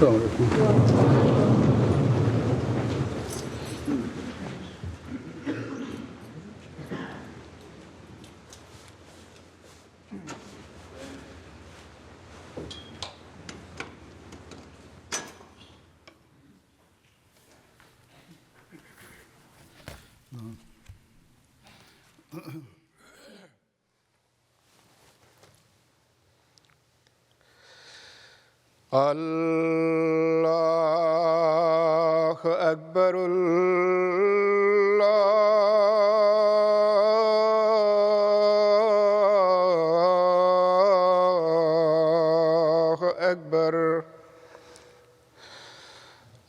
السلام علیکم. اللہ اکبر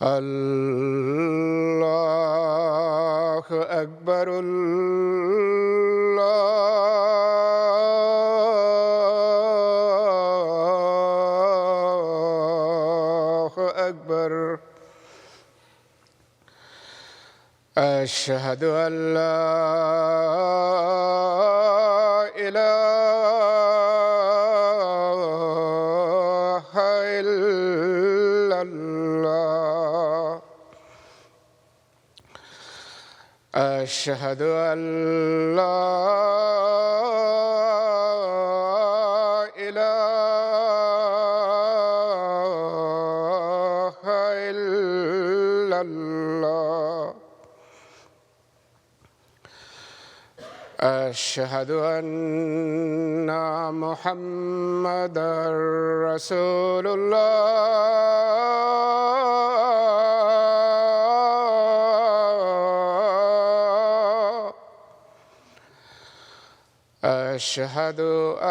اللہ اکبر اللہ اکبر أشهد أن لا إله إلا الله أشهد أن لا إله إلا الله أشهد أن محمدًا رسول الله أشهد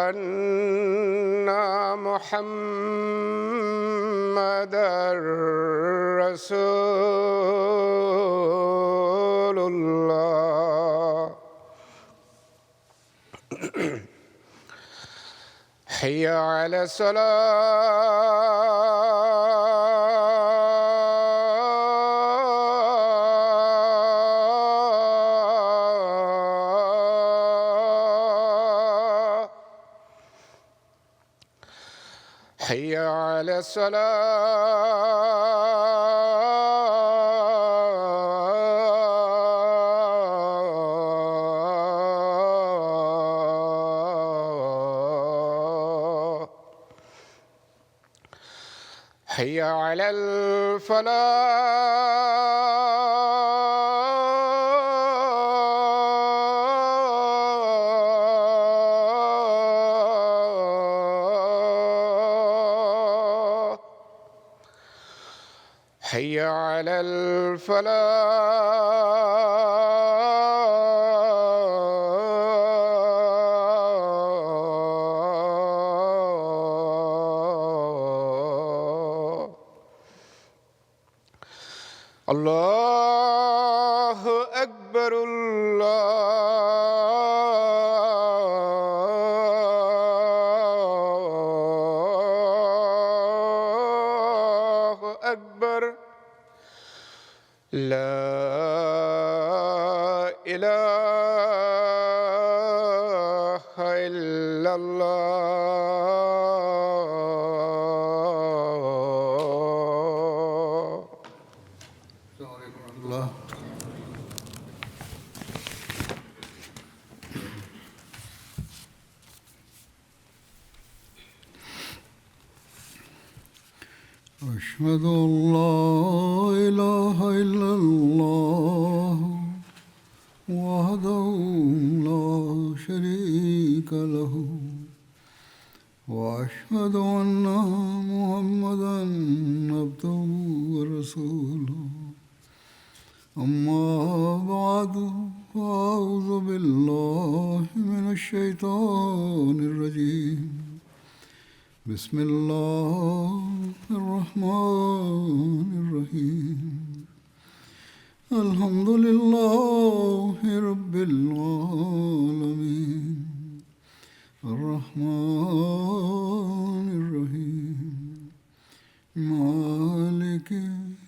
أن محمدًا رسول الله حي على الصلاة حي على الصلاة حي على الفلاح حي على الفلاح الله أكبر الله أكبر لا إله إلا الله. اللہ أشهد أن لا إله إلا الله وحده لا شريك له وأشهد أن محمدًا عبده ورسوله أما بعد فأعوذ بالله من الشيطان الرجيم بسم الله الرحمن الرحيم الحمد لله رب العالمين الرحمن الرحيم مالك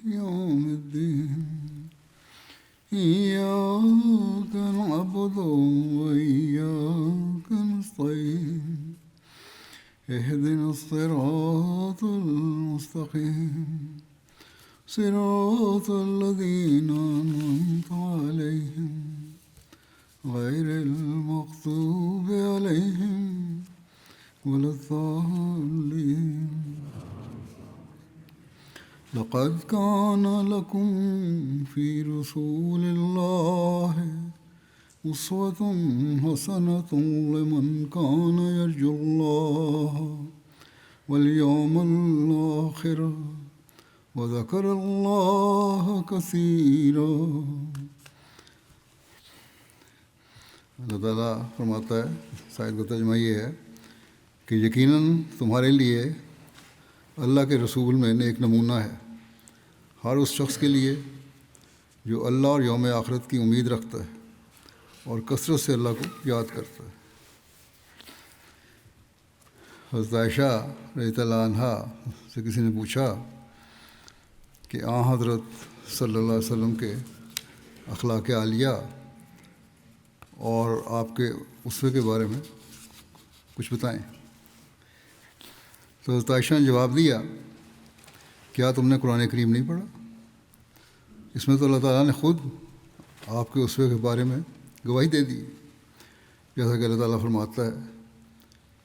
يوم الدين إياك نعبد وإياك نستعين اهدنا الصراط الصراط المستقيم صراط الذين أنعمت عليهم غير المغضوب عليهم ولا الضالين. لقد كان لكم في رسول الله أسوة حسنة لمن كان يرجو الله واليوم الآخر وذكر الله كثيرا. اللہ تعالیٰ فرماتا ہے، شاید کا ترجمہ یہ ہے کہ یقیناً تمہارے لیے اللہ کے رسول میں ایک نمونہ ہے ہر اس شخص کے لیے جو اللہ اور یوم آخرت کی امید رکھتا ہے اور کثرت سے اللہ کو یاد کرتا ہے. حضرت عائشہ رضی اللہ عنہا سے کسی نے پوچھا کہ حضرت صلی اللہ علیہ وسلم کے اخلاق عالیہ اور آپ کے اسوے کے بارے میں کچھ بتائیں. تو حضرت عائشہ نے جواب دیا، کیا تم نے قرآن کریم نہیں پڑھا؟ اس میں تو اللہ تعالیٰ نے خود آپ کے اسوے کے بارے میں گواہی دے دی، جیسا کہ اللہ تعالیٰ فرماتا ہے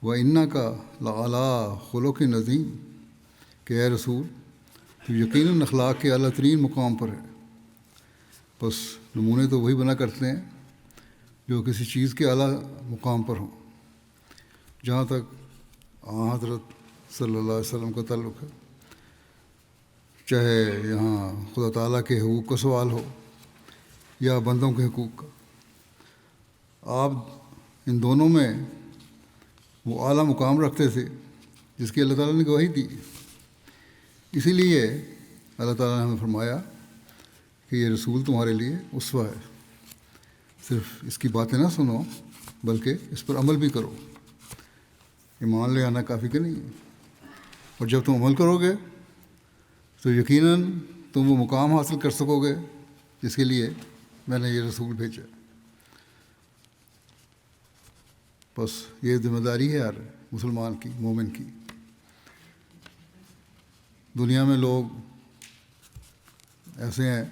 وَإِنَّكَ لَعَلَىٰ خُلُقٍ عَظِيمٍ، کہ اے رسول تو یقیناً اخلاق کے اعلیٰ ترین مقام پر ہے. بس نمونے تو وہی بنا کرتے ہیں جو کسی چیز کے اعلیٰ مقام پر ہوں. جہاں تک حضرت صلی اللہ علیہ وسلم کا تعلق ہے، چاہے یہاں خدا تعالیٰ کے حقوق کا سوال ہو یا بندوں کے حقوق کا، آپ ان دونوں میں وہ اعلیٰ مقام رکھتے تھے جس کی اللہ تعالیٰ نے گواہی دی. اسی لیے اللہ تعالیٰ نے ہمیں فرمایا کہ یہ رسول تمہارے لیے اسوہ ہے. صرف اس کی باتیں نہ سنو بلکہ اس پر عمل بھی کرو. ایمان لے آنا کافی کہ نہیں ہے، اور جب تم عمل کرو گے تو یقیناً تم وہ مقام حاصل کر سکو گے جس کے لیے میں نے یہ رسول بھیجا. بس یہ ذمہ داری ہے ہر مسلمان کی، مومن کی. دنیا میں لوگ ایسے ہیں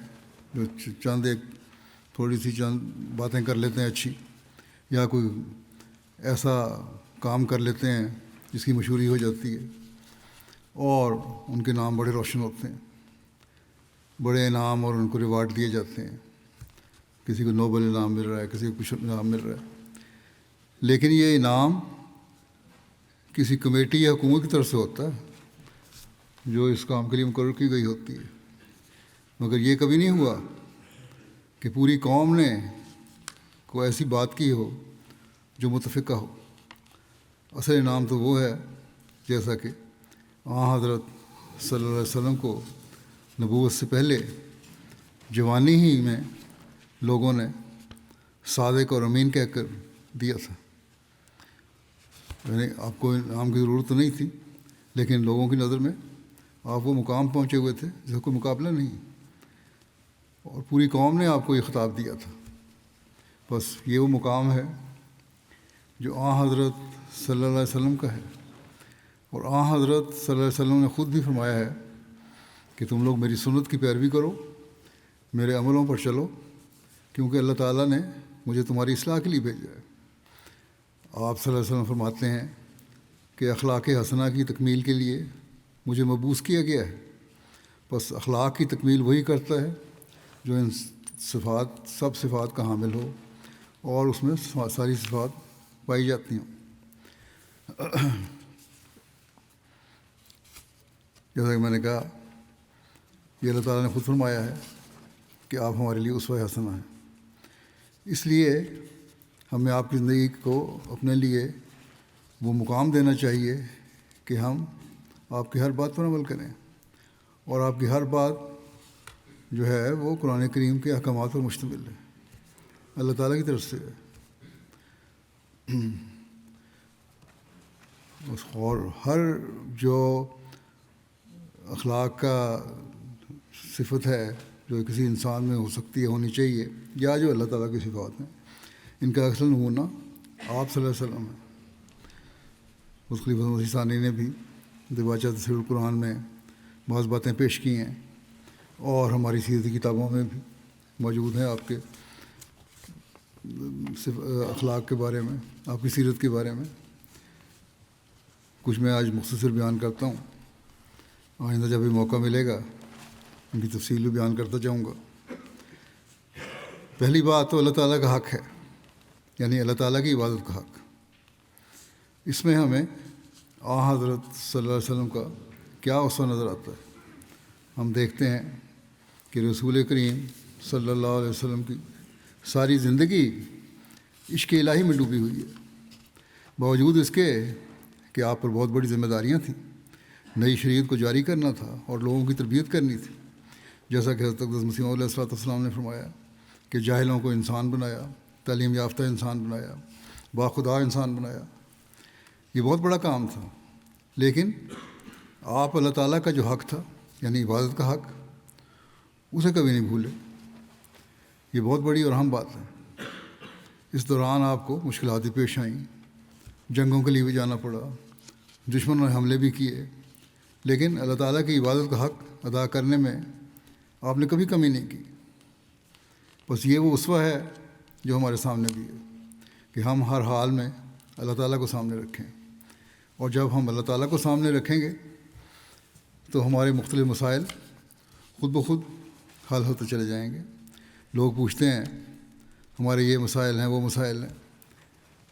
جو چند ایک تھوڑی سی چند باتیں کر لیتے ہیں اچھی، یا کوئی ایسا کام کر لیتے ہیں جس کی مشہوری ہو جاتی ہے اور ان کے نام بڑے روشن ہوتے ہیں، بڑے انعام اور ان کو ریوارڈ دیے جاتے ہیں. کسی کو نوبل انعام مل رہا ہے، کسی کو کچھ انعام مل رہا ہے، لیکن یہ انعام کسی کمیٹی یا حکومت کی طرف سے ہوتا ہے جو اس کام کے لیے مقرر کی گئی ہوتی ہے. مگر یہ کبھی نہیں ہوا کہ پوری قوم نے کوئی ایسی بات کی ہو جو متفقہ ہو. اصل انعام تو وہ ہے جیسا کہ حضرت صلی اللہ علیہ وسلم کو نبوت سے پہلے جوانی ہی میں لوگوں نے صادق اور امین کہہ کر دیا تھا. یعنی آپ کو انعام کی ضرورت تو نہیں تھی، لیکن لوگوں کی نظر میں آپ وہ مقام پہنچے ہوئے تھے جس کا کوئی مقابلہ نہیں، اور پوری قوم نے آپ کو یہ خطاب دیا تھا. بس یہ وہ مقام ہے جو حضرت صلی اللہ علیہ وسلم کا ہے. اور حضرت صلی اللہ علیہ وسلم نے خود بھی فرمایا ہے کہ تم لوگ میری سنت کی پیروی کرو، میرے عملوں پر چلو، کیونکہ اللہ تعالیٰ نے مجھے تمہاری اصلاح کے لیے بھیجا ہے. آپ صلی اللہ علیہ وسلم فرماتے ہیں کہ اخلاق حسنہ کی تکمیل کے لیے مجھے مبعوث کیا گیا ہے. بس اخلاق کی تکمیل وہی کرتا ہے جو ان سب صفات کا حامل ہو اور اس میں ساری صفات پائی جاتی ہوں. جیسا کہ میں نے کہا، یہ اللہ تعالیٰ نے خود فرمایا ہے کہ آپ ہمارے لیے اسوہ حسنہ ہیں. اس لیے ہمیں آپ کی زندگی کو اپنے لیے وہ مقام دینا چاہیے کہ ہم آپ کی ہر بات پر عمل کریں، اور آپ کی ہر بات جو ہے وہ قرآن کریم کے احکامات پر مشتمل ہے، اللہ تعالیٰ کی طرف سے ہے. اور ہر جو اخلاق کا صفت ہے جو کسی انسان میں ہو سکتی ہے، ہونی چاہیے، یا جو اللہ تعالیٰ کی صفات ہیں، ان کا اصل نمونہ آپ صلی اللہ علیہ وسلم ہے. اس خلیفہ مسیح ثانی نے بھی دباچہ تفسیر القرآن میں بعض باتیں پیش کی ہیں، اور ہماری سیرتی کتابوں میں بھی موجود ہیں آپ کے اخلاق کے بارے میں، آپ کی سیرت کے بارے میں۔ کچھ میں آج مختصر بیان کرتا ہوں، آئندہ جب بھی موقع ملے گا ان کی تفصیل بھی بیان کرتا جاؤں گا۔ پہلی بات تو اللہ تعالیٰ کا حق ہے، یعنی اللہ تعالیٰ کی عبادت کا حق۔ اس میں ہمیں حضرت صلی اللہ علیہ وسلم کا کیا اسوہ نظر آتا ہے۔ ہم دیکھتے ہیں کہ رسول کریم صلی اللہ علیہ وسلم کی ساری زندگی عشق الہی میں ڈوبی ہوئی ہے، باوجود اس کے کہ آپ پر بہت بڑی ذمہ داریاں تھیں، نئی شریعت کو جاری کرنا تھا اور لوگوں کی تربیت کرنی تھی، جیسا کہ حضرت اقدس مسیح موعود علیہ السلام نے فرمایا کہ جاہلوں کو انسان بنایا، تعلیم یافتہ انسان بنایا، باخدا انسان بنایا۔ یہ بہت بڑا کام تھا، لیکن آپ اللہ تعالیٰ کا جو حق تھا، یعنی عبادت کا حق، اسے کبھی نہیں بھولے۔ یہ بہت بڑی اور اہم بات ہے۔ اس دوران آپ کو مشکلات بھی پیش آئیں، جنگوں کے لیے بھی جانا پڑا، دشمنوں نے حملے بھی کیے، لیکن اللہ تعالیٰ کی عبادت کا حق ادا کرنے میں آپ نے کبھی کمی نہیں کی۔ بس یہ وہ اسوہ ہے جو ہمارے سامنے بھی ہے کہ ہم ہر حال میں اللہ تعالیٰ کو سامنے رکھیں، اور جب ہم اللہ تعالیٰ کو سامنے رکھیں گے تو ہمارے مختلف مسائل خود بخود حل ہوتے چلے جائیں گے۔ لوگ پوچھتے ہیں ہمارے یہ مسائل ہیں، وہ مسائل ہیں،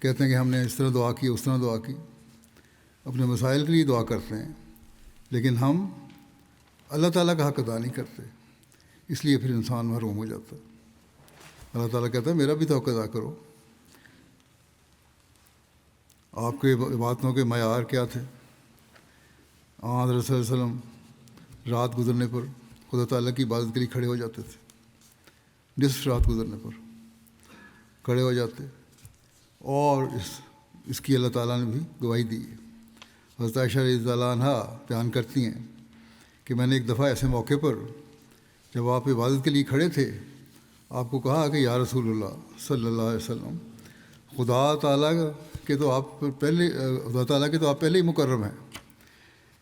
کہتے ہیں کہ ہم نے اس طرح دعا کی، اس طرح دعا کی، اپنے مسائل کے لیے دعا کرتے ہیں، لیکن ہم اللہ تعالیٰ کا حق ادا نہیں کرتے، اس لیے پھر انسان محروم ہو جاتا ہے۔ اللہ تعالیٰ کہتا ہے میرا بھی تو حق ادا کرو۔ آپ کے عبادتوں کے معیار کیا تھے؟ حضرت صلی اللہ علیہ وسلم رات گزرنے پر خدا تعالیٰ کی عبادت کے لیے کھڑے ہو جاتے تھے، نصف رات گزرنے پر کھڑے ہو جاتے، اور اس کی اللہ تعالیٰ نے بھی گواہی دی ہے۔ حضرت عائشہ رضی اللہ عنہا بیان کرتی ہیں کہ میں نے ایک دفعہ ایسے موقع پر جب آپ عبادت کے لیے کھڑے تھے، آپ کو کہا کہ یا رسول اللہ صلی اللہ علیہ وسلم، خدا تعالیٰ کے تو آپ پہلے ہی مکرم ہیں،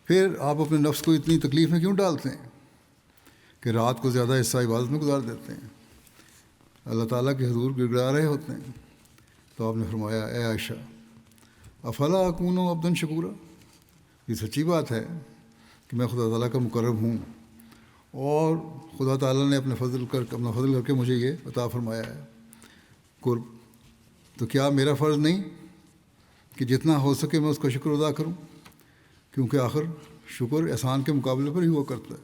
پھر آپ اپنے نفس کو اتنی تکلیف میں کیوں ڈالتے ہیں کہ رات کو زیادہ حصہ عبادت میں گزار دیتے ہیں، اللہ تعالیٰ کے حضور گڑ گڑا رہے ہوتے ہیں۔ تو آپ نے فرمایا اے عائشہ افلا اکون عبدا شکورا، یہ سچی بات ہے کہ میں خدا تعالیٰ کا مقرب ہوں، اور خدا تعالیٰ نے اپنا فضل کر کے مجھے یہ عطا فرمایا ہے قرب، تو کیا میرا فرض نہیں کہ جتنا ہو سکے میں اس کا شکر ادا کروں، کیونکہ آخر شکر احسان کے مقابلے پر ہی ہوا کرتا ہے۔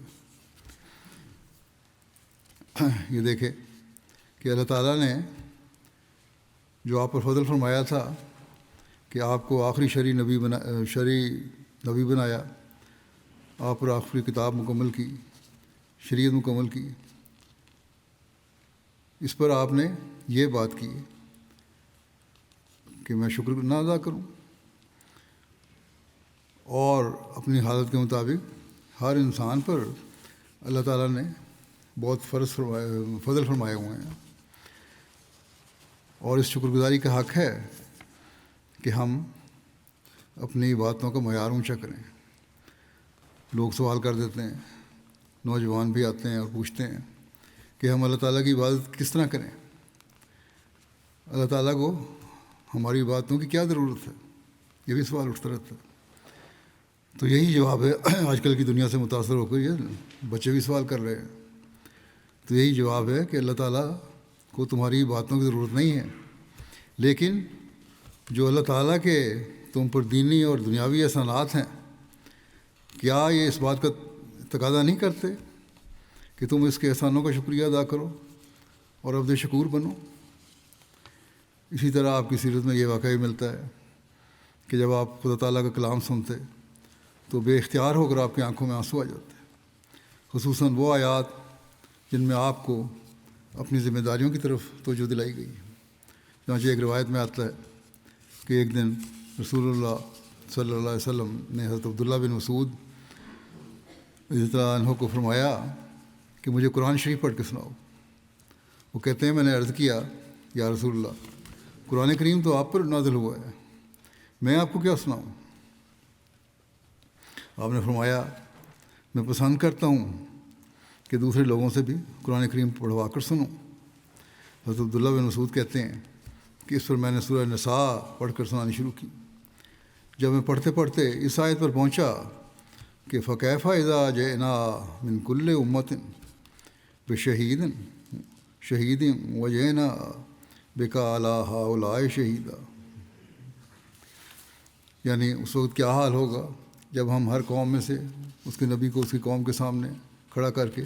یہ دیکھیں کہ اللہ تعالیٰ نے جو آپ پر فضل فرمایا تھا کہ آپ کو آخری شرعی نبی بنایا، آپ پر آخری کتاب مکمل کی، شریعت مکمل کی، اس پر آپ نے یہ بات کی کہ میں شکر نہ ادا کروں، اور اپنی حالت کے مطابق ہر انسان پر اللہ تعالیٰ نے بہت فضل فرمائے ہوئے ہیں، اور اس شکر گزاری کا حق ہے کہ ہم اپنی باتوں کا معیار اونچا کریں۔ لوگ سوال کر دیتے ہیں، نوجوان بھی آتے ہیں اور پوچھتے ہیں کہ ہم اللہ تعالیٰ کی عبادت کس طرح کریں، اللہ تعالیٰ کو ہماری باتوں کی کیا ضرورت ہے، یہ بھی سوال اٹھتا رہتا ہے۔ تو یہی جواب ہے، آج کل کی دنیا سے متاثر ہو کر یہ بچے بھی سوال کر رہے ہیں، تو یہی جواب ہے کہ اللہ تعالیٰ کو تمہاری باتوں کی ضرورت نہیں ہے، لیکن جو اللہ تعالیٰ کے تم پر دینی اور دنیاوی احسانات ہیں، کیا یہ اس بات کا تقاضا نہیں کرتے کہ تم اس کے احسانوں کا شکریہ ادا کرو اور عبد شکور بنو؟ اسی طرح آپ کی سیرت میں یہ واقعہ ملتا ہے کہ جب آپ خدا تعالیٰ کا کلام سنتے تو بے اختیار ہو کر آپ کی آنکھوں میں آنسو آ جاتے، خصوصاً وہ آیات جن میں آپ کو اپنی ذمہ داریوں کی طرف توجہ دلائی گئی ہے۔ چنانچہ ایک روایت میں آتا ہے کہ ایک دن رسول اللہ صلی اللہ علیہ وسلم نے حضرت عبداللہ بن مسعود رضی اللہ عنہ کو فرمایا کہ مجھے قرآن شریف پڑھ کے سناؤ۔ وہ کہتے ہیں میں نے عرض کیا یا رسول اللہ، قرآن کریم تو آپ پر نازل ہوا ہے، میں آپ کو کیا سناؤں؟ آپ نے فرمایا میں پسند کرتا ہوں کہ دوسرے لوگوں سے بھی قرآن کریم پڑھوا کر سنوں۔ حضرت عبداللہ بن مسعود کہتے ہیں کہ اس پر میں نے سورہ نساء پڑھ کر سنانی شروع کی۔ جب میں پڑھتے پڑھتے اس آیت پر پہنچا کہ فکیف اذا جئنا من کل امت بشہید وجئنا بک علی ہؤلاء شہیدا، یعنی اس وقت کیا حال ہوگا جب ہم ہر قوم میں سے اس کے نبی کو اس کی قوم کے سامنے کھڑا کر کے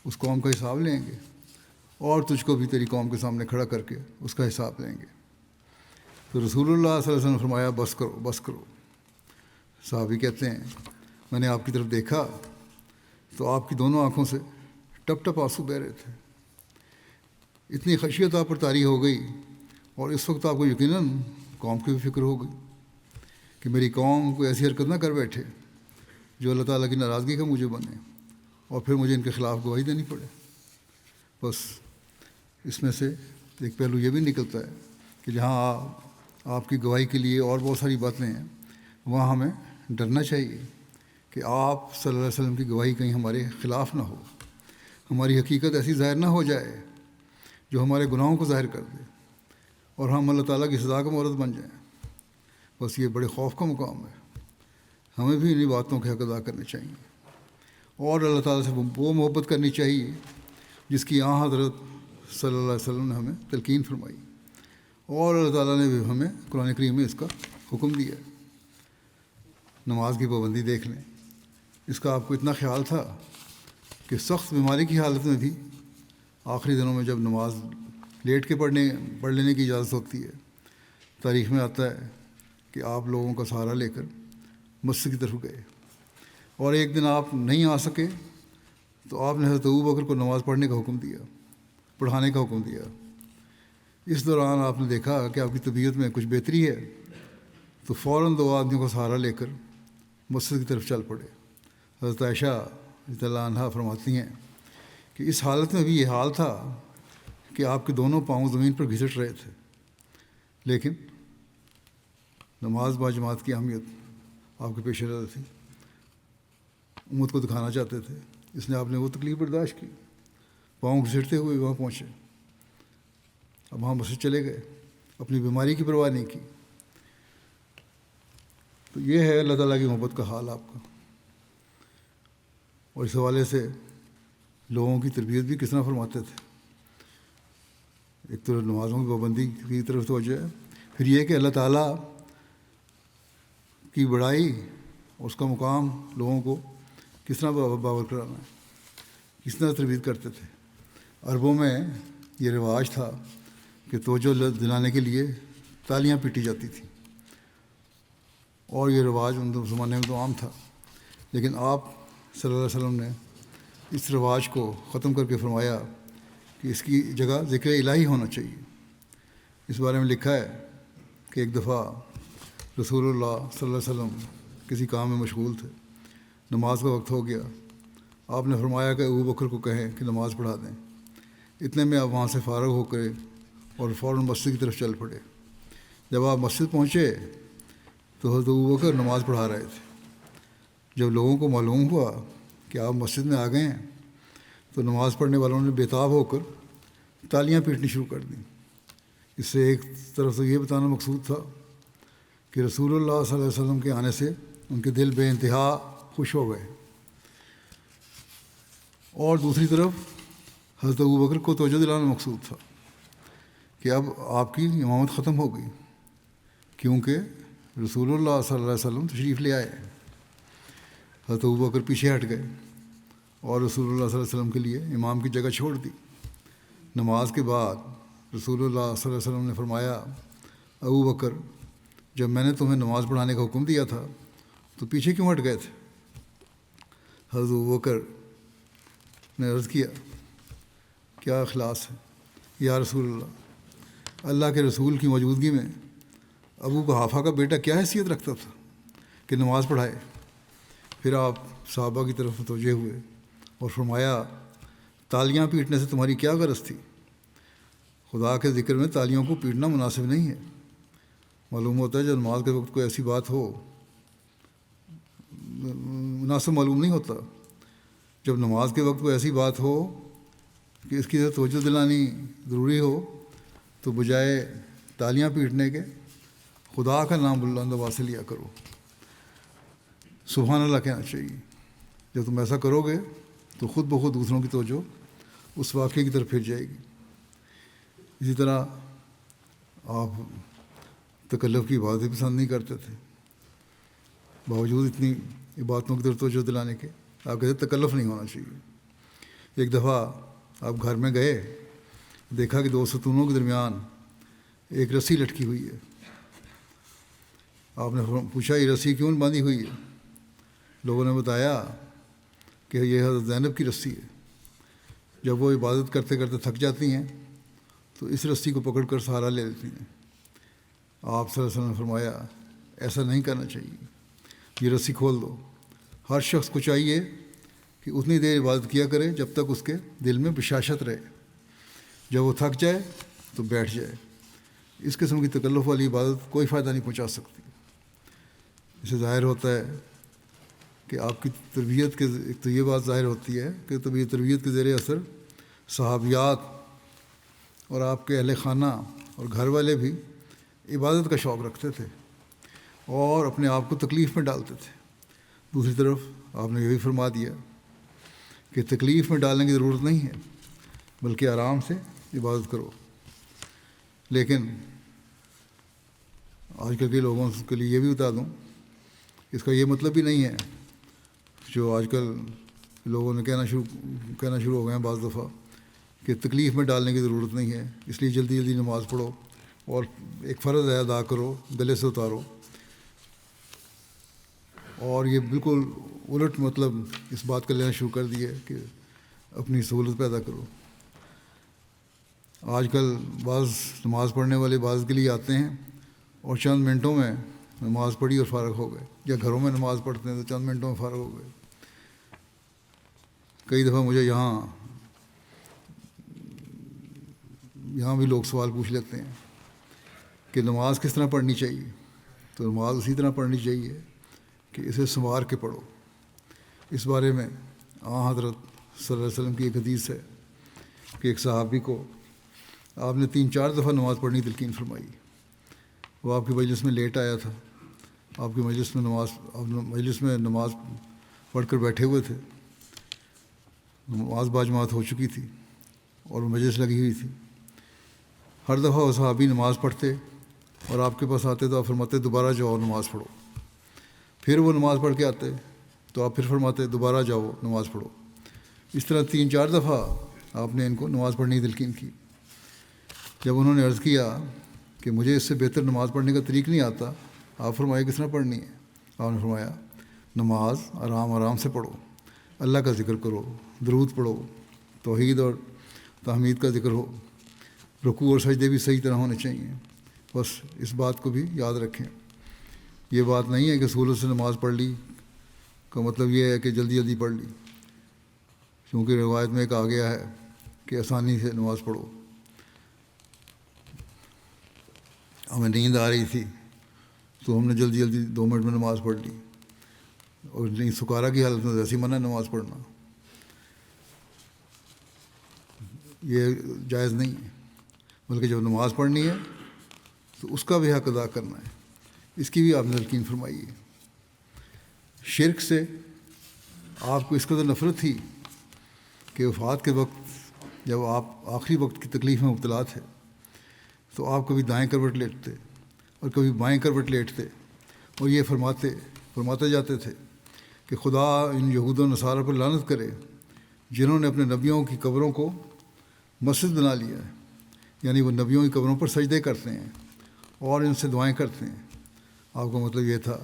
اس قوم کا حساب لیں گے، اور تجھ کو بھی تیری قوم کے سامنے کھڑا کر کے اس کا حساب لیں گے۔ تو رسول اللہ صلی اللہ علیہ وسلم نے فرمایا بس کرو بس کرو۔ صحابی کہتے ہیں میں نے آپ کی طرف دیکھا تو آپ کی دونوں آنکھوں سے ٹپ ٹپ آنسو بہہ رہے تھے، اتنی خشیت آپ پر طاری ہو گئی، اور اس وقت آپ کو یقیناً قوم کی بھی فکر ہو گئی کہ میری قوم کو ایسی حرکت نہ کر بیٹھے جو اللہ تعالیٰ کی ناراضگی کا موجب بنے اور پھر مجھے ان کے خلاف گواہی دینی پڑے۔ بس اس میں سے ایک پہلو یہ بھی نکلتا ہے کہ جہاں آپ کی گواہی کے لیے اور بہت ساری باتیں ہیں، وہاں ہمیں ڈرنا چاہیے کہ آپ صلی اللہ علیہ وسلم کی گواہی کہیں ہمارے خلاف نہ ہو، ہماری حقیقت ایسی ظاہر نہ ہو جائے جو ہمارے گناہوں کو ظاہر کر دے اور ہم اللہ تعالیٰ کی سزا کا مورد بن جائیں۔ بس یہ بڑے خوف کا مقام ہے، ہمیں بھی انہیں باتوں کے حق ادا کرنے چاہیے، اور اللہ تعالیٰ سے وہ محبت کرنی چاہیے جس کی حضرت صلی اللہ علیہ وسلم نے ہمیں تلقین فرمائی، اور اللہ تعالیٰ نے بھی ہمیں قرآن کریم میں اس کا حکم دیا ہے۔ نماز کی پابندی دیکھ لیں، اس کا آپ کو اتنا خیال تھا کہ سخت بیماری کی حالت میں بھی آخری دنوں میں جب نماز لیٹ کے پڑھ لینے کی اجازت ہوتی ہے، تاریخ میں آتا ہے کہ آپ لوگوں کا سہارا لے کر مسجد کی طرف گئے، اور ایک دن آپ نہیں آ سکے تو آپ نے حضرت ابوبکر کو نماز پڑھنے کا حکم دیا، پڑھانے کا حکم دیا۔ اس دوران آپ نے دیکھا کہ آپ کی طبیعت میں کچھ بہتری ہے تو فوراً 2 آدمیوں کا سہارا لے کر مسجد کی طرف چل پڑے۔ حضرت عائشہ رضی اللہ عنہا فرماتی ہیں کہ اس حالت میں بھی یہ حال تھا کہ آپ کے دونوں پاؤں زمین پر گھسٹ رہے تھے، لیکن نماز با جماعت کی اہمیت آپ کے پیش نظر تھی، امت کو دکھانا چاہتے تھے، اس نے آپ نے وہ تکلیف برداشت کی، پاؤں گھسٹتے ہوئے وہاں پہنچے، اب وہاں مسجد چلے گئے، اپنی بیماری کی پرواہ نہیں کی۔ تو یہ ہے اللہ تعالیٰ کی محبت کا حال آپ کا، اور اس حوالے سے لوگوں کی تربیت بھی کس طرح فرماتے تھے۔ ایک تو نمازوں کی پابندی کی طرف توجہ ہے، پھر یہ کہ اللہ تعالیٰ کی بڑائی اور اس کا مقام لوگوں کو کس طرح باور کرانا ہے، کس طرح تربیت کرتے تھے۔ عربوں میں یہ رواج تھا کہ توجہ دلانے کے لیے تالیاں پیٹی جاتی تھیں، اور یہ رواج ان زمانے میں تو عام تھا، لیکن آپ صلی اللہ علیہ وسلم نے اس رواج کو ختم کر کے فرمایا کہ اس کی جگہ ذکر الہی ہونا چاہیے۔ اس بارے میں لکھا ہے کہ ایک دفعہ رسول اللہ صلی اللہ علیہ وسلم کسی کام میں مشغول تھے، نماز کا وقت ہو گیا، آپ نے فرمایا کہ ابوبکر کو کہیں کہ نماز پڑھا دیں۔ اتنے میں آپ وہاں سے فارغ ہو کر اور فوراً مسجد کی طرف چل پڑے۔ جب آپ مسجد پہنچے تو حضرت ابوبکر نماز پڑھا رہے تھے۔ جب لوگوں کو معلوم ہوا کہ آپ مسجد میں آ گئے ہیں تو نماز پڑھنے والوں نے بےتاب ہو کر تالیاں پیٹنی شروع کر دیں۔ اس سے ایک طرف تو یہ بتانا مقصود تھا کہ رسول اللہ صلی اللہ علیہ وسلم کے آنے سے ان کے دل بے انتہا خوش ہو گئے، اور دوسری طرف حضرت ابوبکر کو توجہ دلانا مقصود تھا کہ اب آپ کی امامت ختم ہو گئی، کیونکہ رسول اللہ صلی اللہ علیہ وسلم تشریف لے آئے۔ حضرت ابوبکر پیچھے ہٹ گئے اور رسول اللہ صلی اللہ علیہ وسلم کے لیے امام کی جگہ چھوڑ دی۔ نماز کے بعد رسول اللہ صلی اللہ علیہ وسلم نے فرمایا، ابوبکر جب میں نے تمہیں نماز پڑھانے کا حکم دیا تھا تو پیچھے کیوں ہٹ گئے تھے؟ حضرت ابوبکر نے عرض کیا، کیا اخلاص ہے یا رسول اللہ، اللہ کے رسول کی موجودگی میں ابو قحافہ کا بیٹا کیا حیثیت رکھتا تھا کہ نماز پڑھائے؟ پھر آپ صحابہ کی طرف متوجہ ہوئے اور فرمایا، تالیاں پیٹنے سے تمہاری کیا غرض تھی؟ خدا کے ذکر میں تالیوں کو پیٹنا مناسب نہیں ہے۔ معلوم ہوتا ہے جب نماز کے وقت کوئی ایسی بات ہو، مناسب معلوم نہیں ہوتا. جب نماز کے وقت کوئی ایسی بات ہو کہ اس کی طرف توجہ دلانی ضروری ہو تو بجائے تالیاں پیٹنے کے خدا کا نام بلند آواز سے لیا کرو، سبحان اللہ کہنا چاہیے. جب تم ایسا کرو گے تو خود بخود دوسروں کی توجہ اس واقعے کی طرف پھر جائے گی. اسی طرح آپ تکلف کی عبادتیں پسند نہیں کرتے تھے، باوجود اتنی عبادتوں کی طرف توجہ دلانے کے آپ کہتے تکلف نہیں ہونا چاہیے. ایک دفعہ آپ گھر میں گئے، دیکھا کہ 2 ستونوں کے درمیان ایک رسی لٹکی ہوئی ہے. آپ نے پوچھا یہ رسی کیوں باندھی ہوئی ہے؟ لوگوں نے بتایا کہ یہ حضرت زینب کی رسی ہے. جب وہ عبادت کرتے کرتے تھک جاتی ہیں تو اس رسی کو پکڑ کر سہارا لے لیتی ہیں. آپ صلی اللہ علیہ وسلم نے فرمایا ایسا نہیں کرنا چاہیے، یہ رسی کھول دو. ہر شخص کو چاہیے کہ اتنی دیر عبادت کیا کرے جب تک اس کے دل میں بشاشت رہے. جب وہ تھک جائے تو بیٹھ جائے. اس قسم کی تکلف والی عبادت کوئی فائدہ نہیں پہنچا سکتی. اس سے ظاہر ہوتا ہے کہ آپ کی تربیت کے ایک تو یہ بات ظاہر ہوتی ہے کہ تربیت کے زیر اثر صحابیات اور آپ کے اہل خانہ اور گھر والے بھی عبادت کا شوق رکھتے تھے اور اپنے آپ کو تکلیف میں ڈالتے تھے. دوسری طرف آپ نے یہ بھی فرما دیا کہ تکلیف میں ڈالنے کی ضرورت نہیں ہے بلکہ آرام سے عبادت کرو. لیکن آج کل کے لوگوں کے لیے یہ بھی بتا دوں، اس کا یہ مطلب بھی نہیں ہے جو آج کل لوگوں نے کہنا شروع ہو گئے ہیں بعض دفعہ کہ تکلیف میں ڈالنے کی ضرورت نہیں ہے اس لیے جلدی جلدی نماز پڑھو اور ایک فرض ہے ادا کرو، گلے سے اتارو. اور یہ بالکل الٹ مطلب اس بات کا لینا شروع کر دیا کہ اپنی سہولت پیدا کرو. آج کل بعض نماز پڑھنے والے بعض کے لیے آتے ہیں اور چند منٹوں میں نماز پڑھی اور فارغ ہو گئے، یا گھروں میں نماز پڑھتے ہیں تو چند منٹوں میں فارغ ہو گئے. کئی دفعہ مجھے یہاں بھی لوگ سوال پوچھ لیتے ہیں کہ نماز کس طرح پڑھنی چاہیے. تو نماز اسی طرح پڑھنی چاہیے کہ اسے سنوار کے پڑھو. اس بارے میں حضرت صلی اللہ علیہ وسلم کی ایک حدیث ہے کہ ایک صحابی کو آپ نے 3-4 دفعہ نماز پڑھنی تلقین فرمائی. وہ آپ کی مجلس میں لیٹ آیا تھا، آپ کی مجلس میں نماز پڑھ کر بیٹھے ہوئے تھے. نماز باجماعت ہو چکی تھی اور مجلس لگی ہوئی تھی. ہر دفعہ وہ صحابی نماز پڑھتے اور آپ کے پاس آتے تو آپ فرماتے دوبارہ جاؤ اور نماز پڑھو. پھر وہ نماز پڑھ کے آتے تو آپ پھر فرماتے دوبارہ جاؤ نماز پڑھو. اس طرح 3-4 دفعہ آپ نے ان کو نماز پڑھنے کی تلقین کی. جب انہوں نے عرض کیا کہ مجھے اس سے بہتر نماز پڑھنے کا طریق نہیں آتا، آپ فرمائے کس طرح پڑھنی ہے؟ آپ نے فرمایا نماز آرام سے پڑھو، اللہ کا ذکر کرو، درود پڑھو، توحید اور تحمید کا ذکر ہو، رکوع اور سجدے بھی صحیح طرح ہونے چاہیے. بس اس بات کو بھی یاد رکھیں. یہ بات نہیں ہے کہ سہولت سے نماز پڑھ لی کا مطلب یہ ہے کہ جلدی جلدی پڑھ لی، کیونکہ روایت میں ایک آ گیا ہے کہ آسانی سے نماز پڑھو. ہمیں نیند آ رہی تھی تو ہم نے جلدی 2 منٹ میں نماز پڑھ لی، اور نہیں سکارا کی حالت میں ویسی منع نماز پڑھنا، یہ جائز نہیں ہے. بلکہ جب نماز پڑھنی ہے تو اس کا بھی حق ادا کرنا ہے. اس کی بھی آپ نے تلقین فرمائی ہے. شرک سے آپ کو اس قدر نفرت تھی کہ وفات کے وقت جب آپ آخری وقت کی تکلیف میں مبتلا تھے تو آپ کبھی دائیں کروٹ لیٹتے اور کبھی بائیں کروٹ لیٹتے اور یہ فرماتے جاتے تھے کہ خدا ان یہود و نصارہ پر لعنت کرے جنہوں نے اپنے نبیوں کی قبروں کو مسجد بنا لیا ہے. یعنی وہ نبیوں کی قبروں پر سجدے کرتے ہیں اور ان سے دعائیں کرتے ہیں. آپ کا مطلب یہ تھا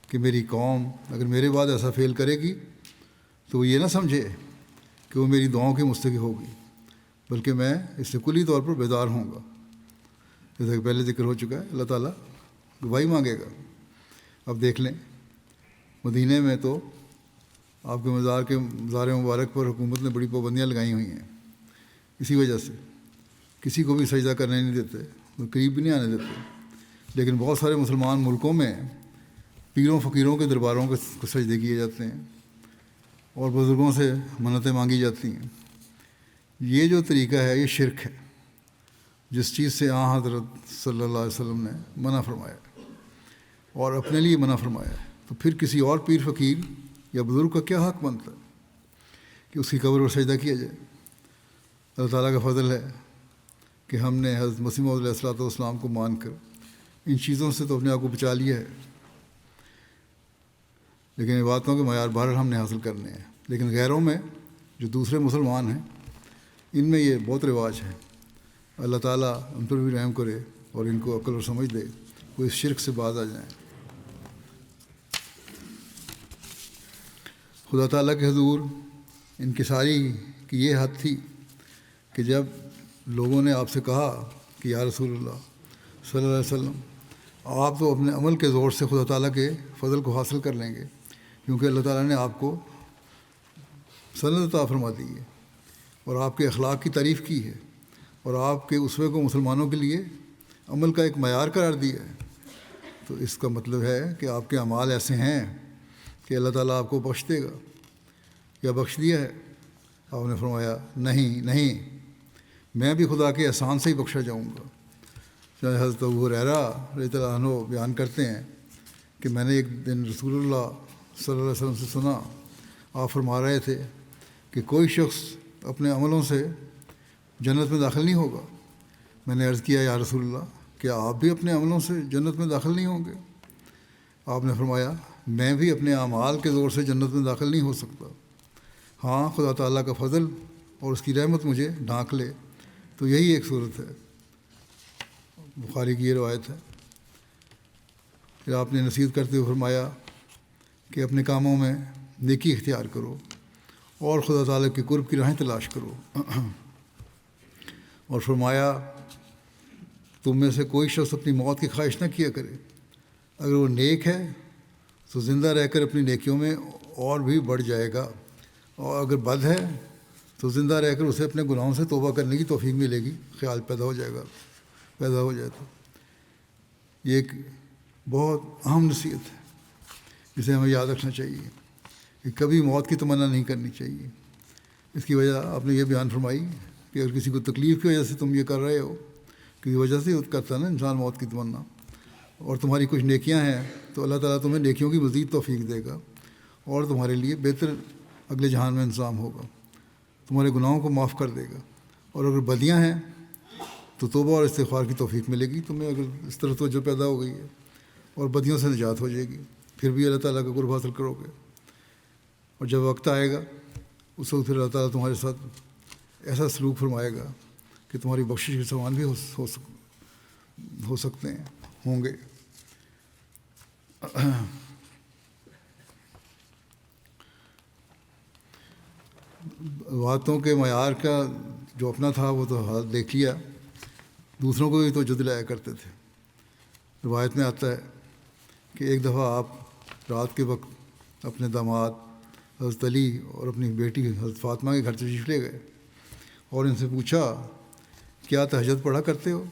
کہ میری قوم اگر میرے بعد ایسا فعل کرے گی تو وہ یہ نہ سمجھے کہ وہ میری دعاؤں کی مستحق ہوگی، بلکہ میں اس سے کلی طور پر بیدار ہوں گا. جیسا کہ پہلے ذکر ہو چکا ہے، اللہ تعالیٰ گواہی مانگے گا. اب دیکھ لیں مدینہ میں تو آپ کے مزار مبارک پر حکومت نے بڑی پابندیاں لگائی ہوئی ہیں. اسی وجہ سے کسی کو بھی سجدہ کرنے نہیں دیتے، قریب بھی نہیں آنے دیتے. لیکن بہت سارے مسلمان ملکوں میں پیروں فقیروں کے درباروں کو سجدے کیے جاتے ہیں اور بزرگوں سے منتیں مانگی جاتی ہیں۔ یہ جو طریقہ ہے یہ شرک ہے، جس چیز سے حضرت صلی اللہ علیہ وسلم نے منع فرمایا اور اپنے لیے منع فرمایا ہے، تو پھر کسی اور پیر فقیر یا بزرگ کا کیا حق بنتا ہے کہ اس کی قبر پر سجدہ کیا جائے؟ اللہ تعالیٰ کا فضل ہے کہ ہم نے حضرت مسیح موعود علیہ الصلوۃ والسلام کو مان کر ان چیزوں سے تو اپنے آپ کو بچا لیا ہے، لیکن عبادتوں کے معیار بہرحال ہم نے حاصل کرنے ہیں۔ لیکن غیروں میں جو دوسرے مسلمان ہیں ان میں یہ بہت رواج ہے۔ اللہ تعالیٰ ان پر بھی رحم کرے اور ان کو عقل اور سمجھ دے، وہ اس شرک سے باز آ جائیں۔ خدا تعالیٰ کے حضور انکساری کی یہ حد تھی کہ جب لوگوں نے آپ سے کہا کہ یا رسول اللہ صلی اللہ علیہ وسلم، آپ تو اپنے عمل کے زور سے خدا تعالیٰ کے فضل کو حاصل کر لیں گے، کیونکہ اللہ تعالیٰ نے آپ کو سند عطا فرما دی ہے اور آپ کے اخلاق کی تعریف کی ہے اور آپ کے اسوے کو مسلمانوں کے لیے عمل کا ایک معیار قرار دیا ہے، تو اس کا مطلب ہے کہ آپ کے اعمال ایسے ہیں کہ اللہ تعالیٰ آپ کو بخش دے گا یا بخش دیا ہے؟ آپ نے فرمایا نہیں، میں بھی خدا کے احسان سے ہی بخشا جاؤں گا۔ چاہے حضرت ابو ہریرہ رضی اللہ عنہ بیان کرتے ہیں کہ میں نے ایک دن رسول اللہ صلی اللہ علیہ وسلم سے سنا، آپ فرما رہے تھے کہ کوئی شخص اپنے عملوں سے جنت میں داخل نہیں ہوگا۔ میں نے عرض کیا یا رسول اللہ، کیا آپ بھی اپنے عملوں سے جنت میں داخل نہیں ہوں گے؟ آپ نے فرمایا میں بھی اپنے اعمال کے زور سے جنت میں داخل نہیں ہو سکتا، ہاں خدا تعالیٰ کا فضل اور اس کی رحمت مجھے ڈھانک لے تو یہی ایک صورت ہے۔ بخاری کی یہ روایت ہے۔ پھر آپ نے نصیحت کرتے ہوئے فرمایا کہ اپنے کاموں میں نیکی اختیار کرو اور خدا تعالیٰ کے قرب کی راہیں تلاش کرو، اور فرمایا تم میں سے کوئی شخص اپنی موت کی خواہش نہ کیا کرے، اگر وہ نیک ہے تو زندہ رہ کر اپنی نیکیوں میں اور بھی بڑھ جائے گا، اور اگر بد ہے تو زندہ رہ کر اسے اپنے گناہوں سے توبہ کرنے کی توفیق ملے گی، خیال پیدا ہو جائے تو یہ ایک بہت اہم نصیحت ہے جسے ہمیں یاد رکھنا چاہیے کہ کبھی موت کی تمنا نہیں کرنی چاہیے۔ اس کی وجہ آپ نے یہ بیان فرمائی کہ اگر کسی کو تکلیف کی وجہ سے تم یہ کر رہے ہو، کسی وجہ سے کرتا ہے نا انسان موت کی تمنا، اور تمہاری کچھ نیکیاں ہیں تو اللہ تعالیٰ تمہیں نیکیوں کی مزید توفیق دے گا اور تمہارے لیے بہتر اگلے جہان میں انتظام ہوگا، تمہارے گناہوں کو معاف کر دے گا، اور اگر بدیاں ہیں تو توبہ اور استغفار کی توفیق ملے گی تمہیں، اگر اس طرح توجہ پیدا ہو گئی ہے، اور بدیوں سے نجات ہو جائے گی، پھر بھی اللہ تعالیٰ کا قرب حاصل کرو گے، اور جب وقت آئے گا اس وقت پھر اللہ تعالیٰ تمہارے ساتھ ایسا سلوک فرمائے گا کہ تمہاری بخشش کے سامان بھی ہو سکتے ہیں، ہوں گے۔ باتوں کے معیار کا جو اپنا تھا وہ تو حال دیکھ لیا، دوسروں کو بھی توجہ دلایا کرتے تھے۔ روایت میں آتا ہے کہ ایک دفعہ آپ رات کے وقت اپنے داماد حضرت علی اور اپنی بیٹی حضرت فاطمہ کے گھر تشریف لے گئے اور ان سے پوچھا کیا تہجد پڑھا کرتے ہو؟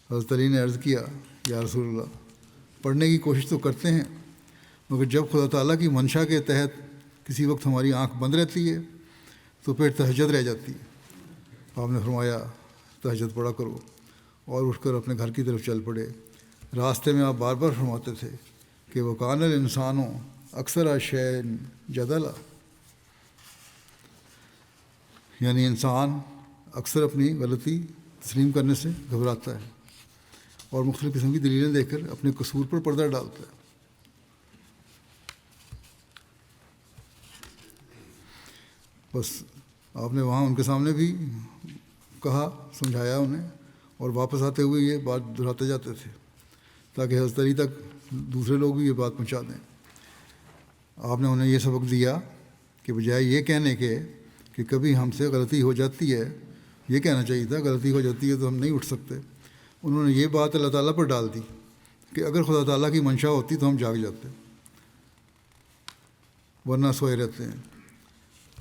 حضرت علی نے عرض کیا یا رسول اللہ، پڑھنے کی کوشش تو کرتے ہیں، مگر جب خدا تعالیٰ کی منشا کے تحت کسی وقت ہماری آنکھ بند رہتی ہے تو پھر تہجد رہ جاتی ہے۔ آپ نے فرمایا تہجد پڑھا کرو، اور اٹھ کر اپنے گھر کی طرف چل پڑے۔ راستے میں آپ بار بار فرماتے تھے کہ وَكَانَ الْإِنسَانُ أَكْثَرَ شَيْءٍ جَدَلًا، یعنی انسان اکثر اپنی غلطی تسلیم کرنے سے گھبراتا ہے اور مختلف قسم کی دلیلیں دے کر اپنے قصور پر پردہ ڈالتا ہے۔ بس آپ نے وہاں ان کے سامنے بھی کہا، سمجھایا انہیں، اور واپس آتے ہوئے یہ بات دہراتے جاتے تھے تاکہ حضرت علی تک دوسرے لوگ بھی یہ بات پہنچا دیں۔ آپ نے انہیں یہ سبق دیا کہ بجائے یہ کہنے کے کہ کبھی ہم سے غلطی ہو جاتی ہے، یہ کہنا چاہیے تھا غلطی ہو جاتی ہے تو ہم نہیں اٹھ سکتے۔ انہوں نے یہ بات اللہ تعالیٰ پر ڈال دی کہ اگر خدا تعالیٰ کی منشا ہوتی تو ہم جاگ جاتے، ورنہ سوئے رہتے ہیں۔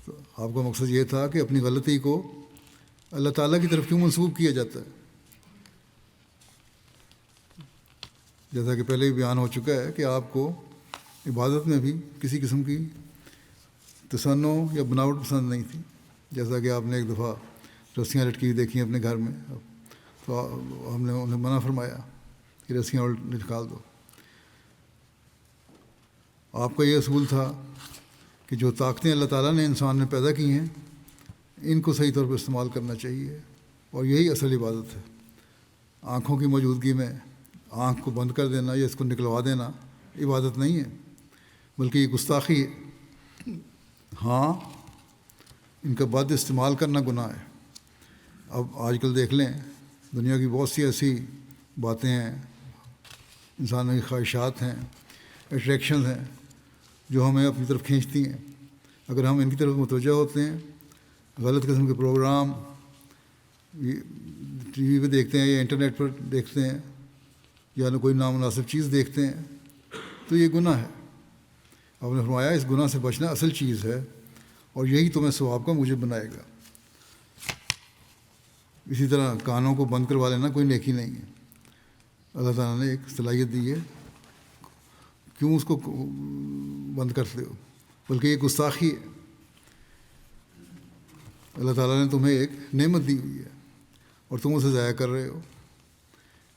تو آپ کا مقصد یہ تھا کہ اپنی غلطی کو اللہ تعالیٰ کی طرف کیوں منسوب کیا جاتا ہے؟ جیسا کہ پہلے بھی بیان ہو چکا ہے کہ آپ کو عبادت میں بھی کسی قسم کی تصنع یا بناوٹ پسند نہیں تھی. جیسا کہ آپ نے ایک دفعہ رسیاں لٹکی ہوئی دیکھی اپنے گھر میں، تو ہم نے انہیں منع فرمایا کہ رسیاں نکال دو. آپ کا یہ اصول تھا کہ جو طاقتیں اللہ تعالیٰ نے انسان میں پیدا کی ہیں ان کو صحیح طور پر استعمال کرنا چاہیے، اور یہی اصل عبادت ہے. آنکھوں کی موجودگی میں آنکھ کو بند کر دینا یا اس کو نکلوا دینا عبادت نہیں ہے، بلکہ یہ گستاخی ہے. ہاں، ان کا بد استعمال کرنا گناہ ہے. اب آج کل دیکھ لیں، دنیا کی بہت سی ایسی باتیں ہیں، انسانوں کی خواہشات ہیں، اٹریکشنز ہیں جو ہمیں اپنی طرف کھینچتی ہیں. اگر ہم ان کی طرف متوجہ ہوتے ہیں، غلط قسم کے پروگرام ٹی وی پہ دیکھتے ہیں یا انٹرنیٹ پر دیکھتے ہیں یا کوئی نامناسب چیز دیکھتے ہیں، تو یہ گناہ ہے. آپ نے فرمایا اس گناہ سے بچنا اصل چیز ہے، اور یہی تمہیں ثواب کا موجب بنائے گا. اسی طرح کانوں کو بند کروا لینا کوئی نیکی نہیں ہے. اللہ تعالیٰ نے ایک صلاحیت دی ہے، کیوں اس کو بند کرتے ہو؟ بلکہ یہ گستاخی ہے. اللہ تعالیٰ نے تمہیں ایک نعمت دی ہوئی ہے اور تم اسے ضائع کر رہے ہو.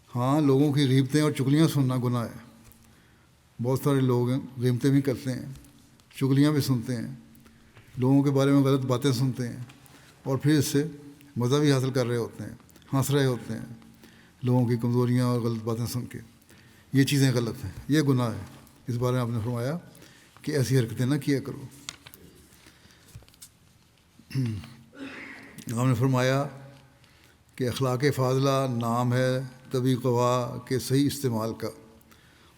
ہاں، لوگوں کی غیبتیں اور چغلیاں سننا گناہ ہے. بہت سارے لوگ ہیں غیبتیں بھی کرتے ہیں، چغلیاں بھی سنتے ہیں، لوگوں کے بارے میں غلط باتیں سنتے ہیں، اور پھر اس سے مزہ بھی حاصل کر رہے ہوتے ہیں، ہنس رہے ہوتے ہیں لوگوں کی کمزوریاں اور غلط باتیں سن کے. یہ چیزیں غلط ہیں، یہ گناہ ہے. اس بارے میں آپ نے فرمایا کہ ایسی حرکتیں نہ کیا کرو. آپ نے فرمایا کہ اخلاق فاضلہ نام ہے طبی قوا کے صحیح استعمال کا،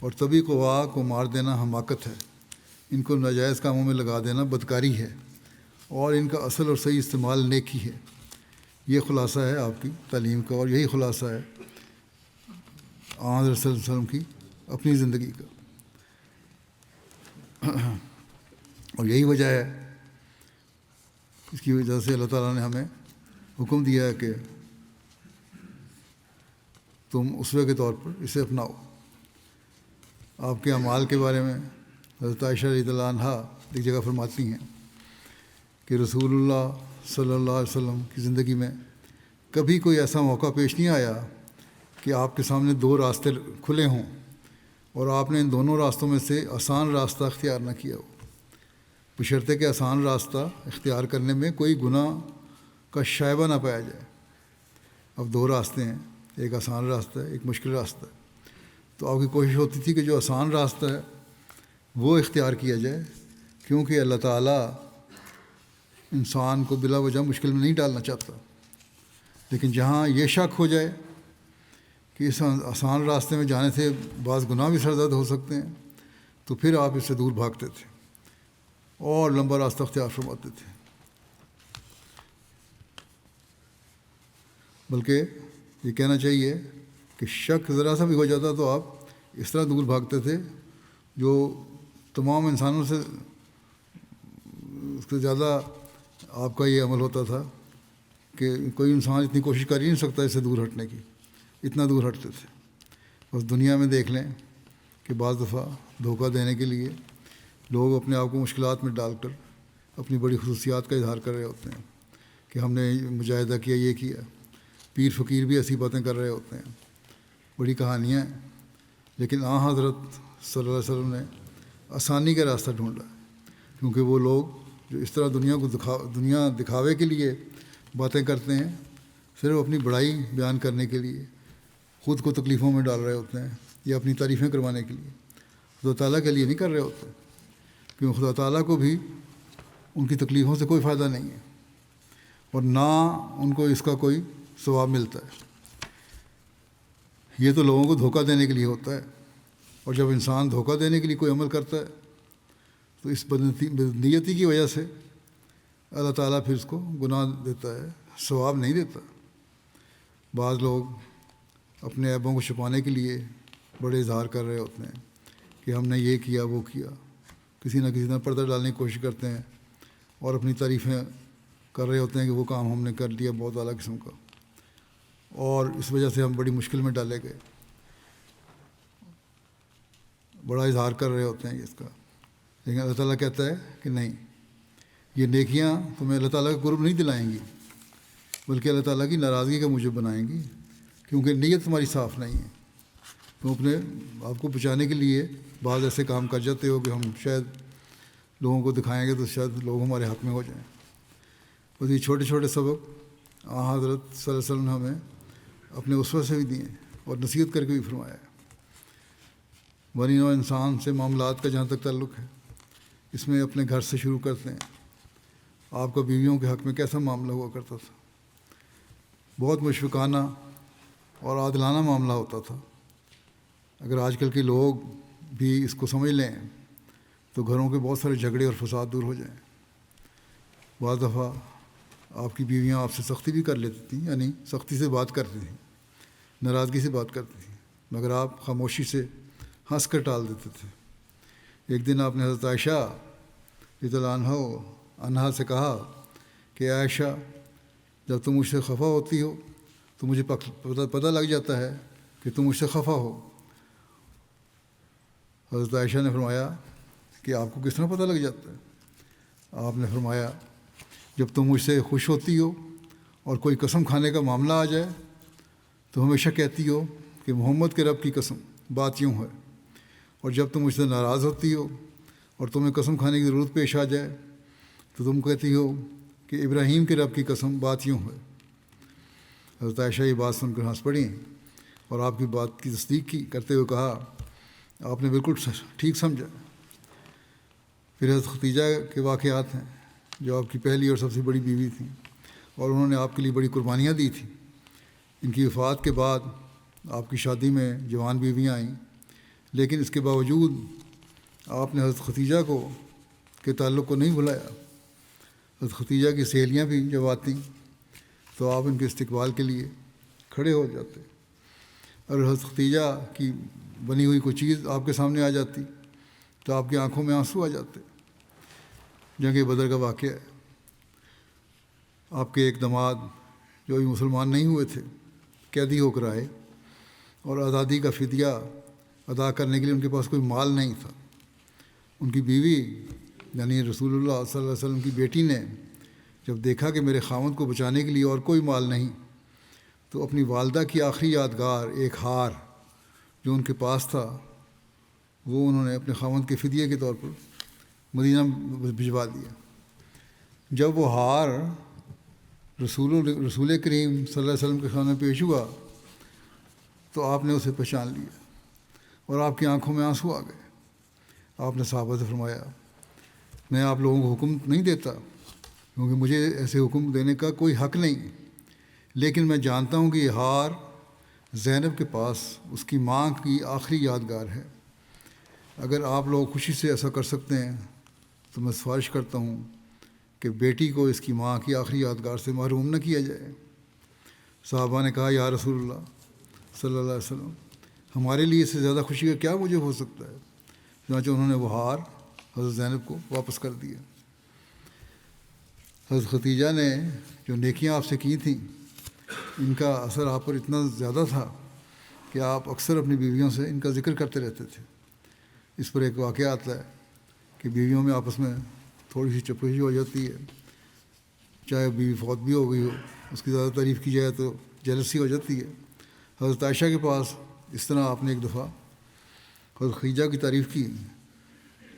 اور طبی قوا کو مار دینا حماقت ہے. ان کو ناجائز کاموں میں لگا دینا بدکاری ہے، اور ان کا اصل اور صحیح استعمال نیکی ہے. یہ خلاصہ ہے آپ کی تعلیم کا، اور یہی خلاصہ ہے حضرت صلی اللہ علیہ وسلم کی اپنی زندگی کا. اور یہی وجہ ہے، اس کی وجہ سے اللہ تعالیٰ نے ہمیں حکم دیا ہے کہ تم اسوے کے طور پر اسے اپناؤ. آپ کے اعمال کے بارے میں حضرت عائشہ رضی اللہ عنہا ایک جگہ فرماتی ہیں کہ رسول اللہ صلی اللہ علیہ وسلم کی زندگی میں کبھی کوئی ایسا موقع پیش نہیں آیا کہ آپ کے سامنے دو راستے کھلے ہوں اور آپ نے ان دونوں راستوں میں سے آسان راستہ اختیار نہ کیا ہو، بشرطے کہ آسان راستہ اختیار کرنے میں کوئی گناہ کا شائبہ نہ پایا جائے. اب دو راستے ہیں، ایک آسان راستہ ہے، ایک مشکل راستہ ہے. تو آپ کی کوشش ہوتی تھی کہ جو آسان راستہ ہے وہ اختیار کیا جائے، کیونکہ اللہ تعالیٰ انسان کو بلا وجہ مشکل میں نہیں ڈالنا چاہتا. لیکن جہاں یہ شک ہو جائے کہ اس آسان راستے میں جانے سے بعض گناہ بھی سرزد ہو سکتے ہیں، تو پھر آپ اس سے دور بھاگتے تھے اور لمبا راستہ اختیار فرماتے تھے. بلکہ یہ کہنا چاہیے کہ شک ذرا سا بھی ہو جاتا تو آپ اس طرح دور بھاگتے تھے جو تمام انسانوں سے اس سے زیادہ آپ کا یہ عمل ہوتا تھا کہ کوئی انسان اتنی کوشش کر ہی نہیں سکتا اس سے دور ہٹنے کی، اتنا دور ہٹتے تھے. بس دنیا میں دیکھ لیں کہ بعض دفعہ دھوکہ دینے کے لیے لوگ اپنے آپ کو مشکلات میں ڈال کر اپنی بڑی خصوصیات کا اظہار کر رہے ہوتے ہیں کہ ہم نے مجاہدہ کیا، یہ کیا. پیر فقیر بھی ایسی باتیں کر رہے ہوتے ہیں، بڑی کہانیاں ہیں. لیکن حضرت صلی اللہ علیہ وسلم نے آسانی کا راستہ ڈھونڈا، کیونکہ وہ لوگ جو اس طرح دنیا دکھاوے کے لیے باتیں کرتے ہیں، صرف اپنی بڑائی بیان کرنے کے لیے خود کو تکلیفوں میں ڈال رہے ہوتے ہیں یا اپنی تعریفیں کروانے کے لیے، خدا تعالیٰ کے لیے نہیں کر رہے ہوتے. کیونکہ خدا تعالیٰ کو بھی ان کی تکلیفوں سے کوئی فائدہ نہیں ہے، اور نہ ان کو اس کا کوئی ثواب ملتا ہے. یہ تو لوگوں کو دھوکہ دینے کے لیے ہوتا ہے، اور جب انسان دھوکہ دینے کے لیے کوئی عمل کرتا ہے تو اس بدنیتی کی وجہ سے اللہ تعالیٰ پھر اس کو گناہ دیتا ہے، ثواب نہیں دیتا. بعض لوگ اپنے عیبوں کو چھپانے کے لیے بڑے اظہار کر رہے ہوتے ہیں کہ ہم نے یہ کیا وہ کیا، کسی نہ کسی طرح پردہ ڈالنے کی کوشش کرتے ہیں اور اپنی تعریفیں کر رہے ہوتے ہیں کہ وہ کام ہم نے کر لیا بہت اعلیٰ قسم کا، اور اس وجہ سے ہم بڑی مشکل میں ڈالے گئے. بڑا اظہار کر رہے ہوتے ہیں اس کا، لیکن اللہ تعالیٰ کہتا ہے کہ نہیں، یہ نیکیاں تمہیں اللہ تعالیٰ کا قرب نہیں دلائیں گی، بلکہ اللہ تعالیٰ کی ناراضگی کا موجب بنائیں گی، کیونکہ نیت تمہاری صاف نہیں ہے۔ تم اپنے آپ کو بچانے کے لیے بعض ایسے کام کر جاتے ہو کہ ہم شاید لوگوں کو دکھائیں گے تو شاید لوگ ہمارے حق میں ہو جائیں۔ بس یہ چھوٹے چھوٹے سبق حضرت صلی اللہ علیہ وسلم نے ہمیں اپنے اسوہ سے بھی دیے اور نصیحت کر کے بھی فرمایا ہے۔ بنی نوع انسان سے معاملات کا جہاں تک تعلق ہے، اس میں اپنے گھر سے شروع کرتے ہیں۔ آپ کا بیویوں کے حق میں کیسا معاملہ ہوا کرتا تھا؟ بہت مشفقانہ اور عادلانہ معاملہ ہوتا تھا۔ اگر آج کل کے لوگ بھی اس کو سمجھ لیں تو گھروں کے بہت سارے جھگڑے اور فساد دور ہو جائیں۔ بعض دفعہ آپ کی بیویاں آپ سے سختی بھی کر لیتی تھیں، یعنی سختی سے بات کرتی تھیں، ناراضگی سے بات کرتی تھیں، مگر آپ خاموشی سے ہنس کر ٹال دیتے تھے۔ ایک دن آپ نے حضرت عائشہ رضی اللہ عنہا سے کہا کہ عائشہ، جب تم مجھ سے خفا ہوتی ہو تو مجھے پتہ لگ جاتا ہے کہ تم مجھ سے خفا ہو۔ حضرت عائشہ نے فرمایا کہ آپ کو کس طرح پتہ لگ جاتا ہے؟ آپ نے فرمایا، جب تم مجھ سے خوش ہوتی ہو اور کوئی قسم کھانے کا معاملہ آ جائے تو ہمیشہ کہتی ہو کہ محمد کے رب کی قسم، بات یوں ہے، اور جب تم مجھ سے ناراض ہوتی ہو اور تمہیں قسم کھانے کی ضرورت پیش آ جائے تو تم کہتی ہو کہ ابراہیم کے رب کی قسم، بات یوں ہے۔ حضرت عائشہ یہ بات سن کر ہنس پڑیں اور آپ کی بات کی تصدیق کی کرتے ہوئے کہا، آپ نے بالکل ٹھیک سمجھا۔ پھر حضرت ختیجہ کے واقعات ہیں، جو آپ کی پہلی اور سب سے بڑی بیوی تھیں اور انہوں نے آپ کے لیے بڑی قربانیاں دی تھیں۔ ان کی وفات کے بعد آپ کی شادی میں جوان بیویاں آئیں، لیکن اس کے باوجود آپ نے حضرت ختیجہ کے تعلق کو نہیں بھلایا۔ حضرت ختیجہ کی سہیلیاں بھی جب آتیں تو آپ ان کے استقبال کے لیے کھڑے ہو جاتے، اور حضرت ختیجہ کی بنی ہوئی کوئی چیز آپ کے سامنے آ جاتی تو آپ کی آنکھوں میں آنسو آ جاتے۔ جنگ بدر کا واقعہ ہے، آپ کے ایک داماد جو ابھی مسلمان نہیں ہوئے تھے قیدی ہو کر آئے، اور آزادی کا فدیہ ادا کرنے کے لیے ان کے پاس کوئی مال نہیں تھا۔ ان کی بیوی یعنی رسول اللہ صلی اللہ علیہ وسلم کی بیٹی نے جب دیکھا کہ میرے خاوند کو بچانے کے لیے اور کوئی مال نہیں، تو اپنی والدہ کی آخری یادگار ایک ہار جو ان کے پاس تھا وہ انہوں نے اپنے خاوند کے فدیے کے طور پر مدینہ بھجوا دیا۔ جب وہ ہار رسول کریم صلی اللہ علیہ وسلم کے سامنے پیش ہوا تو آپ نے اسے پہچان لیا اور آپ کی آنکھوں میں آنسو آ گئے۔ آپ نے صحابہ سے فرمایا، میں آپ لوگوں کو حکم نہیں دیتا کیونکہ مجھے ایسے حکم دینے کا کوئی حق نہیں، لیکن میں جانتا ہوں کہ یہ ہار زینب کے پاس اس کی ماں کی آخری یادگار ہے۔ اگر آپ لوگ خوشی سے ایسا کر سکتے ہیں تو میں سفارش کرتا ہوں کہ بیٹی کو اس کی ماں کی آخری یادگار سے محروم نہ کیا جائے۔ صحابہ نے کہا، یا رسول اللہ صلی اللہ علیہ وسلم، ہمارے لیے اس سے زیادہ خوشی کا کیا موجب ہو سکتا ہے؟ چنانچہ انہوں نے وہ ہار حضرت زینب کو واپس کر دیا۔ حضرت ختیجہ نے جو نیکیاں آپ سے کی تھیں ان کا اثر آپ پر اتنا زیادہ تھا کہ آپ اکثر اپنی بیویوں سے ان کا ذکر کرتے رہتے تھے۔ اس پر ایک واقعہ آتا ہے کہ بیویوں میں آپس میں تھوڑی سی چپوسی ہو جاتی ہے، چاہے بیوی فوت بھی ہو گئی ہو، اس کی زیادہ تعریف کی جائے تو جیلسی ہو جاتی ہے۔ حضرت عائشہ کے پاس اس طرح آپ نے ایک دفعہ حضرت ختیجہ کی تعریف کی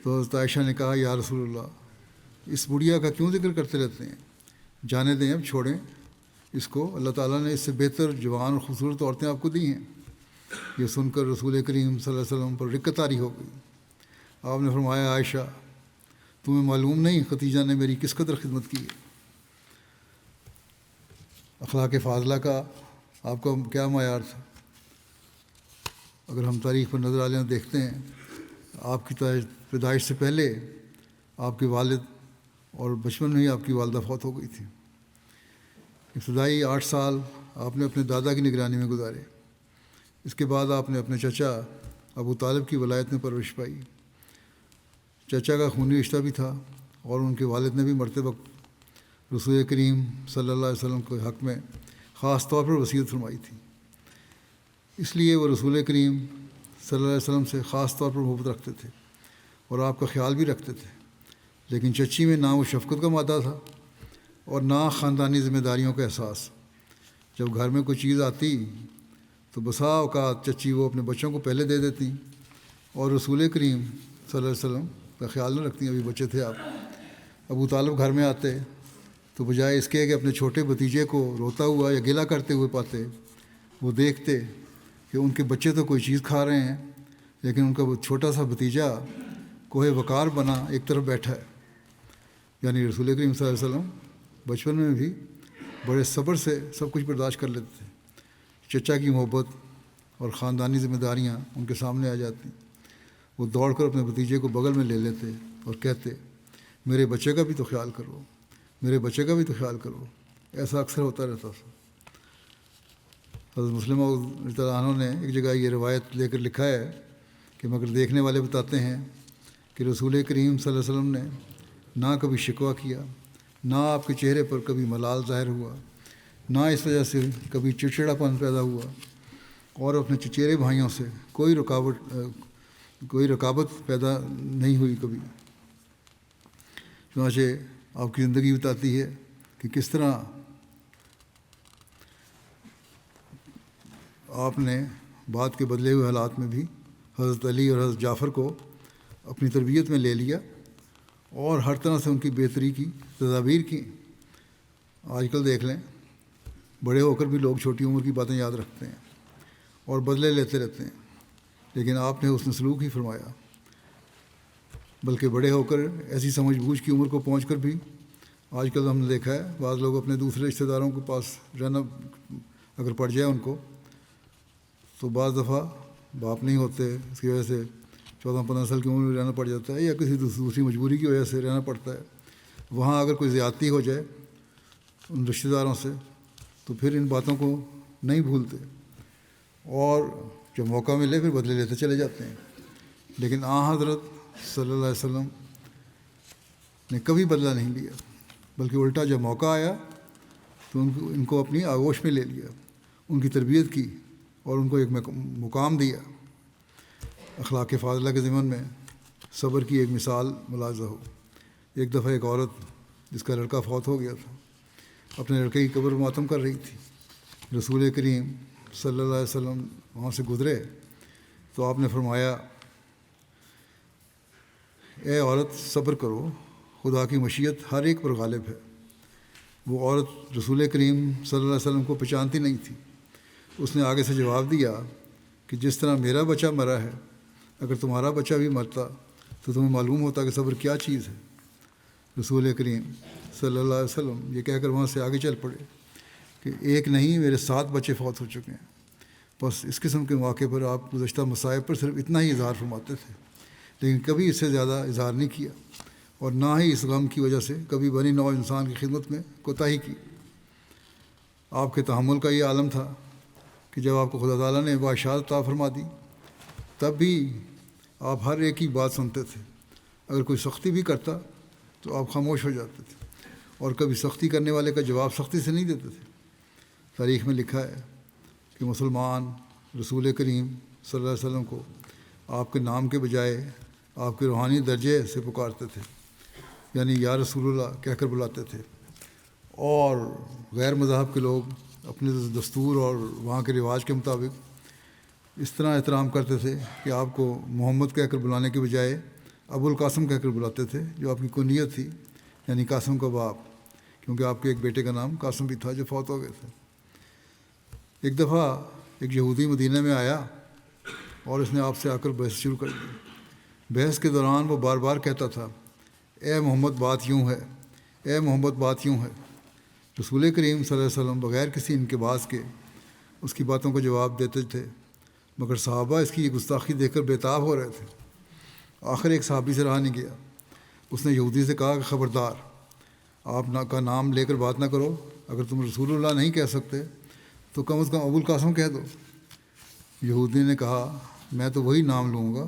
تو حضرت عائشہ نے کہا، یا رسول اللہ، اس بڑھیا کا کیوں ذکر کرتے رہتے ہیں؟ جانے دیں، اب چھوڑیں اس کو، اللہ تعالیٰ نے اس سے بہتر جوان اور خوبصورت عورتیں آپ کو دی ہیں۔ یہ سن کر رسول کریم صلی اللہ علیہ وسلم پر رقت طاری ہو گئی۔ آپ نے فرمایا، عائشہ، تمہیں معلوم نہیں ختیجہ نے میری کس قدر خدمت کی ہے؟ اخلاق فاضلہ کا آپ کا کیا معیار تھا؟ اگر ہم تاریخ پر نظر ڈالیں دیکھتے ہیں، آپ کی پیدائش سے پہلے آپ کے والد اور بچپن میں ہی آپ کی والدہ فوت ہو گئی تھی۔ ابتدائی 8 سال آپ نے اپنے دادا کی نگرانی میں گزارے۔ اس کے بعد آپ نے اپنے چچا ابو طالب کی ولایت میں پرورش پائی۔ چچا کا خونی رشتہ بھی تھا اور ان کے والد نے بھی مرتے وقت رسول کریم صلی اللہ علیہ وسلم کے حق میں خاص طور پر وصیت فرمائی تھی۔ اس لیے وہ رسول کریم صلی اللہ علیہ وسلم سے خاص طور پر محبت رکھتے تھے اور آپ کا خیال بھی رکھتے تھے، لیکن چچی میں نہ وہ شفقت کا مادہ تھا اور نہ خاندانی ذمہ داریوں کا احساس۔ جب گھر میں کوئی چیز آتی تو بسا اوقات چچی وہ اپنے بچوں کو پہلے دے دیتی اور رسول کریم صلی اللہ علیہ وسلم کا خیال نہ رکھتی۔ ابھی بچے تھے آپ۔ ابو طالب گھر میں آتے تو بجائے اس کے کہ اپنے چھوٹے بھتیجے کو روتا ہوا یا گلہ کرتے ہوئے پاتے، وہ دیکھتے کہ ان کے بچے تو کوئی چیز کھا رہے ہیں لیکن ان کا وہ چھوٹا سا بھتیجا کوہ وقار بنا ایک طرف بیٹھا ہے۔ یعنی رسول کریم صلی اللہ علیہ وسلم بچپن میں بھی بڑے صبر سے سب کچھ برداشت کر لیتے تھے۔ چچا کی محبت اور خاندانی ذمہ داریاں ان کے سامنے آ جاتی، وہ دوڑ کر اپنے بھتیجے کو بغل میں لے لیتے اور کہتے، میرے بچے کا بھی تو خیال کرو، میرے بچے کا بھی تو خیال کرو۔ ایسا اکثر ہوتا رہتا تھا۔ حضرت مسلم رضی اللہ عنہ نے ایک جگہ یہ روایت لے کر لکھا ہے کہ مگر دیکھنے والے بتاتے ہیں کہ رسول کریم صلی اللہ علیہ وسلم نے نہ کبھی شکوہ کیا، نہ آپ کے چہرے پر کبھی ملال ظاہر ہوا، نہ اس وجہ سے کبھی چڑچڑا پن پیدا ہوا، اور اپنے چچیرے بھائیوں سے کوئی رکابت پیدا نہیں ہوئی کبھی۔ چنانچہ آپ کی زندگی بتاتی ہے کہ کس طرح آپ نے بعد کے بدلے ہوئے حالات میں بھی حضرت علی اور حضرت جعفر کو اپنی تربیت میں لے لیا اور ہر طرح سے ان کی بہتری کی تدابیر کی۔ آج کل دیکھ لیں، بڑے ہو کر بھی لوگ چھوٹی عمر کی باتیں یاد رکھتے ہیں اور بدلے لیتے رہتے ہیں، لیکن آپ نے حسن سلوک ہی فرمایا۔ بلکہ بڑے ہو کر ایسی سمجھ بوجھ کی عمر کو پہنچ کر بھی آج کل ہم نے دیکھا ہے بعض لوگ اپنے دوسرے رشتہ داروں کے پاس رہنا اگر پڑ جائے ان کو، تو بعض دفعہ باپ نہیں ہوتے، اس کی وجہ سے 14-15 سال کی عمر میں رہنا پڑ جاتا ہے، یا کسی دوسری مجبوری کی وجہ سے رہنا پڑتا ہے۔ وہاں اگر کوئی زیادتی ہو جائے ان رشتہ داروں سے تو پھر ان باتوں کو نہیں بھولتے اور جب موقع ملے پھر بدلے لیتے چلے جاتے ہیں۔ لیکن حضرت صلی اللہ علیہ وسلم نے کبھی بدلہ نہیں لیا، بلکہ الٹا جب موقع آیا تو ان کو اپنی آغوش میں لے لیا، ان کی تربیت کی اور ان کو ایک مقام دیا۔ اخلاق فاضلہ کے ضمن میں صبر کی ایک مثال ملاحظہ ہو۔ ایک دفعہ ایک عورت جس کا لڑکا فوت ہو گیا تھا اپنے لڑکے کی قبر ماتم کر رہی تھی۔ رسول کریم صلی اللہ علیہ وسلم وہاں سے گزرے تو آپ نے فرمایا، اے عورت صبر کرو، خدا کی مشیت ہر ایک پر غالب ہے۔ وہ عورت رسول کریم صلی اللہ علیہ وسلم کو پہچانتی نہیں تھی۔ اس نے آگے سے جواب دیا کہ جس طرح میرا بچہ مرا ہے، اگر تمہارا بچہ بھی مرتا تو تمہیں معلوم ہوتا کہ صبر کیا چیز ہے۔ رسول کریم صلی اللہ علیہ وسلم یہ کہہ کر وہاں سے آگے چل پڑے کہ ایک نہیں میرے 7 بچے فوت ہو چکے ہیں۔ بس اس قسم کے موقع پر آپ گزشتہ مصائب پر صرف اتنا ہی اظہار فرماتے تھے، لیکن کبھی اس سے زیادہ اظہار نہیں کیا، اور نہ ہی اس غم کی وجہ سے کبھی بنی نوع انسان کی خدمت میں کوتاہی کی۔ آپ کے تحمل کا یہ عالم تھا کہ جب آپ کو خدا تعالیٰ نے بادشاہت عطا فرما دی تب بھی آپ ہر ایک کی بات سنتے تھے۔ اگر کوئی سختی بھی کرتا تو آپ خاموش ہو جاتے تھے، اور کبھی سختی کرنے والے کا جواب سختی سے نہیں دیتے تھے۔ تاریخ میں لکھا ہے کہ مسلمان رسول کریم صلی اللہ علیہ وسلم کو آپ کے نام کے بجائے آپ کے روحانی درجے سے پکارتے تھے، یعنی یا رسول اللہ کہہ کر بلاتے تھے، اور غیر مذہب کے لوگ اپنے دستور اور وہاں کے رواج کے مطابق اس طرح احترام کرتے تھے کہ آپ کو محمد کہہ کر بلانے کے بجائے ابو القاسم کہہ کر بلاتے تھے، جو آپ کی کنیت تھی، یعنی قاسم کا باپ، کیونکہ آپ کے ایک بیٹے کا نام قاسم بھی تھا جو فوت ہو گئے تھے۔ ایک دفعہ ایک یہودی مدینہ میں آیا اور اس نے آپ سے آ کر بحث شروع کر دی۔ بحث کے دوران وہ بار بار کہتا تھا، اے محمد بات یوں ہے، اے محمد بات یوں ہے۔ رسول کریم صلی اللہ علیہ وسلم بغیر کسی انکباس کے اس کی باتوں کا جواب دیتے تھے، مگر صحابہ اس کی یہ گستاخی دیکھ کر بےتاب ہو رہے تھے۔ آخر ایک صحابی سے رہا نہیں گیا، اس نے یہودی سے کہا کہ خبردار، آپ کا نام لے کر بات نہ کرو، اگر تم رسول اللہ نہیں کہہ سکتے تو کم از کم ابو القاسم کہہ دو۔ یہودی نے کہا، میں تو وہی نام لوں گا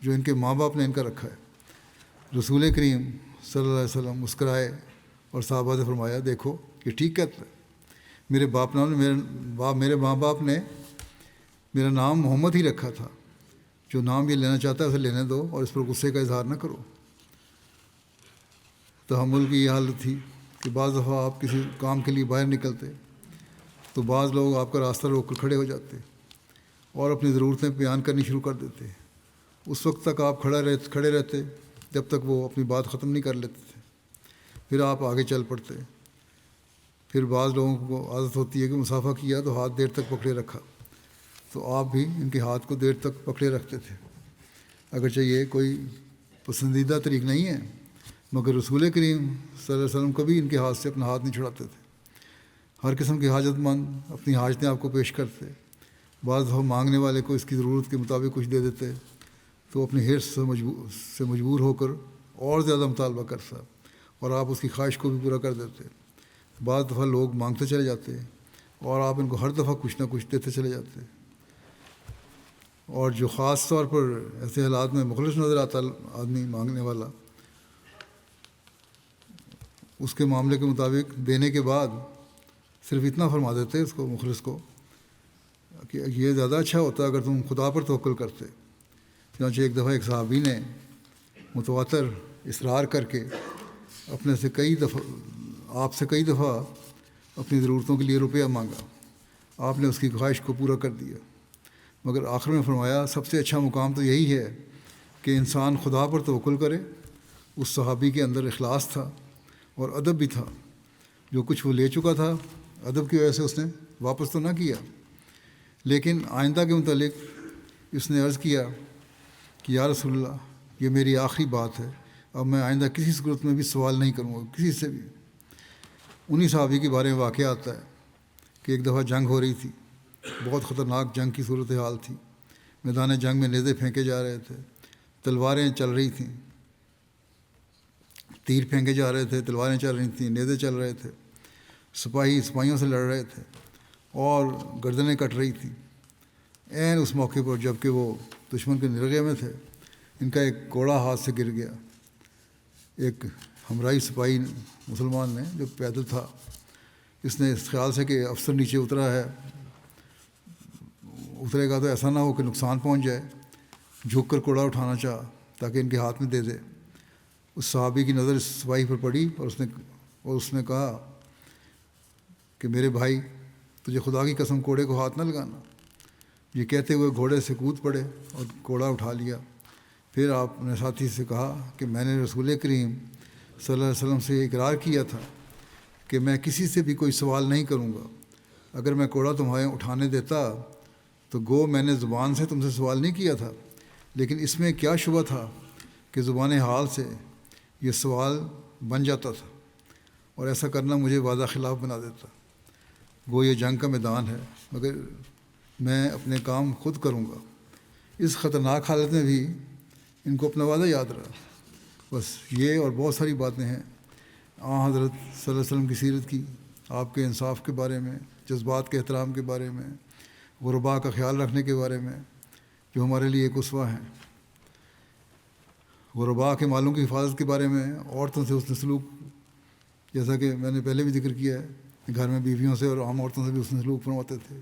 جو ان کے ماں باپ نے ان کا رکھا ہے۔ رسول کریم صلی اللہ علیہ وسلم مسکرائے اور صحابہ سے فرمایا، دیکھو یہ ٹھیک کہتا ہے، میرے ماں باپ نے میرا نام محمد ہی رکھا تھا، جو نام یہ لینا چاہتا ہے اسے لینے دو اور اس پر غصے کا اظہار نہ کرو۔ تحمل کی یہ حالت تھی کہ بعض دفعہ آپ کسی کام کے لیے باہر نکلتے تو بعض لوگ آپ کا راستہ روک کر کھڑے ہو جاتے اور اپنی ضرورتیں بیان کرنی شروع کر دیتے۔ اس وقت تک آپ کھڑے رہتے جب تک وہ اپنی بات ختم نہیں کر لیتے تھے، پھر آپ آگے چل پڑتے۔ پھر بعض لوگوں کو عادت ہوتی ہے کہ مسافہ کیا تو ہاتھ دیر تک پکڑے رکھا، تو آپ بھی ان کے ہاتھ کو دیر تک پکڑے رکھتے تھے۔ اگرچہ یہ کوئی پسندیدہ طریق نہیں ہے، مگر رسول کریم صلی اللہ علیہ وسلم کبھی ان کے ہاتھ سے اپنا ہاتھ نہیں چھڑاتے تھے۔ ہر قسم کے حاجت مند اپنی حاجتیں آپ کو پیش کرتے۔ بعض دفعہ مانگنے والے کو اس کی ضرورت کے مطابق کچھ دے دیتے تو اپنی حرص سے مجبور ہو کر اور زیادہ مطالبہ کرتا اور آپ اس کی خواہش کو بھی پورا کر دیتے۔ بعض دفعہ لوگ مانگتے چلے جاتے اور آپ ان کو ہر دفعہ کچھ نہ کچھ دیتے چلے جاتے۔ اور جو خاص طور پر ایسے حالات میں مخلص نظر آتا آدمی مانگنے والا، اس کے معاملے کے مطابق دینے کے بعد صرف اتنا فرما دیتے اس کو، مخلص کو، کہ یہ زیادہ اچھا ہوتا اگر تم خدا پر توکل کرتے۔ چنانچہ ایک دفعہ ایک صحابی نے متواتر اصرار کر کے آپ سے کئی دفعہ اپنی ضرورتوں کے لیے روپیہ مانگا۔ آپ نے اس کی خواہش کو پورا کر دیا، مگر آخر میں فرمایا سب سے اچھا مقام تو یہی ہے کہ انسان خدا پر توکل کرے۔ اس صحابی کے اندر اخلاص تھا اور ادب بھی تھا۔ جو کچھ وہ لے چکا تھا ادب کی وجہ سے اس نے واپس تو نہ کیا، لیکن آئندہ کے متعلق اس نے عرض کیا کہ یا رسول اللہ، یہ میری آخری بات ہے، اب میں آئندہ کسی صورت میں بھی سوال نہیں کروں گا کسی سے بھی۔ انہی صحابی کے بارے میں واقعہ آتا ہے کہ ایک دفعہ جنگ ہو رہی تھی، بہت خطرناک جنگ کی صورتحال تھی۔ میدان جنگ میں نیزے پھینکے جا رہے تھے، تلواریں چل رہی تھیں، تیر پھینکے جا رہے تھے، تلواریں چل رہی تھیں، نیزے چل رہے تھے، سپاہیوں سے لڑ رہے تھے اور گردنیں کٹ رہی تھیں۔ عین اس موقع پر جب کہ وہ دشمن کے نرغے میں تھے، ان کا ایک گھوڑا ہاتھ سے گر گیا۔ ایک ہمراہی سپاہی مسلمان نے جو پیدل تھا، اس نے اس خیال سے کہ افسر نیچے اترے گا تو ایسا نہ ہو کہ نقصان پہنچ جائے، جھک کر گھوڑا اٹھانا چاہا تاکہ ان کے ہاتھ میں دے دے۔ اس صحابی کی نظر اس سپاہی پر پڑی اور اس نے کہا کہ میرے بھائی، تجھے خدا کی قسم گھوڑے کو ہاتھ نہ لگانا۔ یہ کہتے ہوئے گھوڑے سے کود پڑے اور گھوڑا اٹھا لیا۔ پھر آپ نے ساتھی سے کہا کہ میں نے رسول کریم صلی اللہ علیہ وسلم سے اقرار کیا تھا کہ میں کسی سے بھی کوئی سوال نہیں کروں گا۔ اگر میں گھوڑا تمہیں اٹھانے دیتا تو گو میں نے زبان سے تم سے سوال نہیں کیا تھا، لیکن اس میں کیا شبہ تھا کہ زبان حال سے یہ سوال بن جاتا تھا، اور ایسا کرنا مجھے وعدہ خلاف بنا دیتا۔ گو یہ جنگ کا میدان ہے، مگر میں اپنے کام خود کروں گا۔ اس خطرناک حالت میں بھی ان کو اپنا وعدہ یاد رہا۔ بس یہ اور بہت ساری باتیں ہیں حضرت صلی اللہ علیہ وسلم کی سیرت کی، آپ کے انصاف کے بارے میں، جذبات کے احترام کے بارے میں، غرباء کا خیال رکھنے کے بارے میں، جو ہمارے لیے ایک اسوہ ہیں۔ غرباء کے مالوں کی حفاظت کے بارے میں، عورتوں سے حسن سلوک، جیسا کہ میں نے پہلے بھی ذکر کیا ہے، گھر میں بیویوں سے اور عام عورتوں سے بھی حسن سلوک فرماتے تھے۔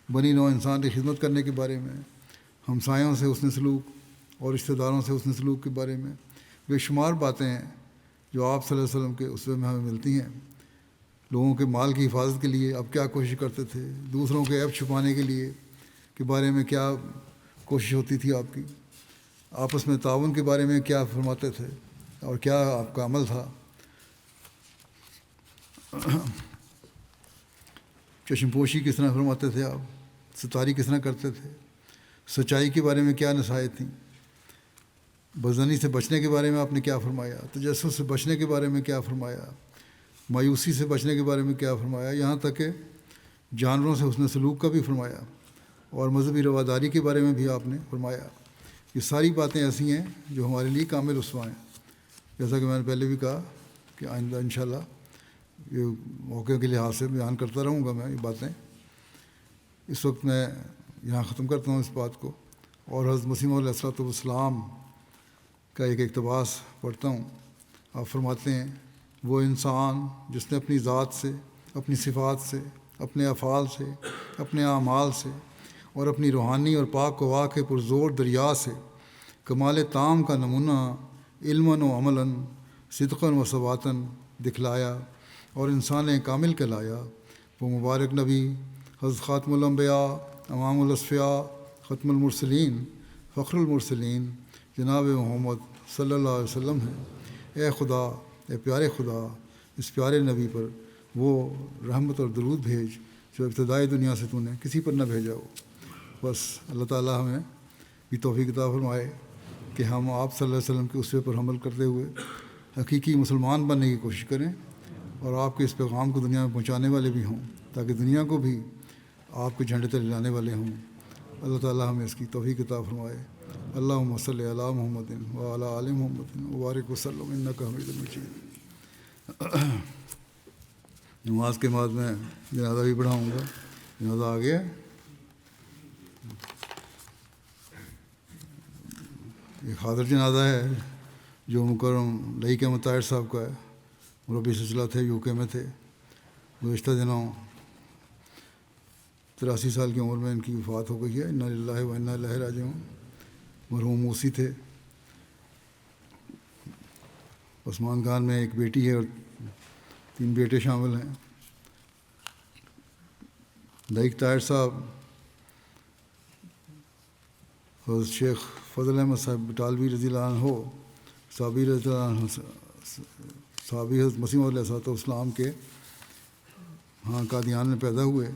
بنی نوع انسان کی خدمت کرنے کے بارے میں، ہمسایوں سے حسن سلوک اور رشتہ داروں سے حسن سلوک کے بارے میں بے شمار باتیں ہیں جو آپ صلی اللہ علیہ وسلم کے اسوے میں ہمیں ملتی ہیں۔ لوگوں کے مال کی حفاظت کے لیے آپ کیا کوشش کرتے تھے، دوسروں کے عیب چھپانے کے لیے کے بارے میں کیا کوشش ہوتی تھی آپ کی، آپس میں تعاون کے بارے میں کیا فرماتے تھے اور کیا آپ کا عمل تھا، چشم پوشی کس طرح فرماتے تھے آپ، ستاری کس طرح کرتے تھے، سچائی کے بارے میں کیا نصائحت تھیں، بدزنی سے بچنے کے بارے میں آپ نے کیا فرمایا، تجسس سے بچنے کے بارے میں کیا فرمایا، مایوسی سے بچنے کے بارے میں کیا فرمایا، یہاں تک کہ جانوروں سے حسن سلوک کا بھی فرمایا، اور مذہبی رواداری کے بارے میں بھی آپ نے فرمایا۔ یہ ساری باتیں ایسی ہیں جو ہمارے لیے کامل اسوہ ہیں۔ جیسا کہ میں نے پہلے بھی کہا کہ آئندہ انشاءاللہ یہ موقع کے لحاظ سے بیان کرتا رہوں گا میں یہ باتیں۔ اس وقت میں یہاں ختم کرتا ہوں اس بات کو، اور حضرت مسیح موعود علیہ الصلوۃ والسلام کا ایک اقتباس پڑھتا ہوں۔ آپ فرماتے ہیں، وہ انسان جس نے اپنی ذات سے، اپنی صفات سے، اپنے افعال سے، اپنے اعمال سے اور اپنی روحانی اور پاک و وا کے پرزور دریا سے کمال تام کا نمونہ علماً و عملاً صدقاً و ثباتاً دکھلایا اور انسان کامل کہلایا، وہ مبارک نبی حضرت خاتم الانبیاء امام الاصفیاء ختم المرسلین فخر المرسلین جناب محمد صلی اللہ علیہ وسلم ہیں۔ اے خدا، اے پیارے خدا، اس پیارے نبی پر وہ رحمت اور درود بھیج جو ابتدائی دنیا سے تو نے کسی پر نہ بھیجا ہو۔ بس اللہ تعالیٰ ہمیں بھی توفیق عطا فرمائے کہ ہم آپ صلی اللہ علیہ وسلم کے اسوے پر عمل کرتے ہوئے حقیقی مسلمان بننے کی کوشش کریں اور آپ کے اس پیغام کو دنیا میں پہنچانے والے بھی ہوں، تاکہ دنیا کو بھی آپ کے جھنڈے تلے لانے والے ہوں۔ اللہ تعالیٰ ہمیں اس کی توفیق عطا فرمائے۔ اللہم صلی علی محمد وعلی آل محمد وبارک وسلم انک حمید مجید۔ نماز کے بعد میں جنازہ بھی پڑھاؤں گا۔ جنازہ آ گیا۔ ایک حاضر جنازہ ہے جو مکرم لئیک احمد طاہر صاحب کا ہے، مربی سلسلہ تھے، یو کے میں تھے۔ گزشتہ دنوں 83 سال کی عمر میں ان کی وفات ہو گئی ہے۔ انا للہ و انا الیہ راجعون۔ مرحوم موسی تھے۔ عثمان خان میں ایک بیٹی ہے اور 3 بیٹے شامل ہیں۔ لئیک طاہر صاحب حضرت شیخ فضل احمد صاحب بٹالوی رضی اللہ عنہ، صحابی رضی اللہ عنہ، صحابی حضرت مسیح موعود علیہ السلام کے ہاں قادیان میں پیدا ہوئے۔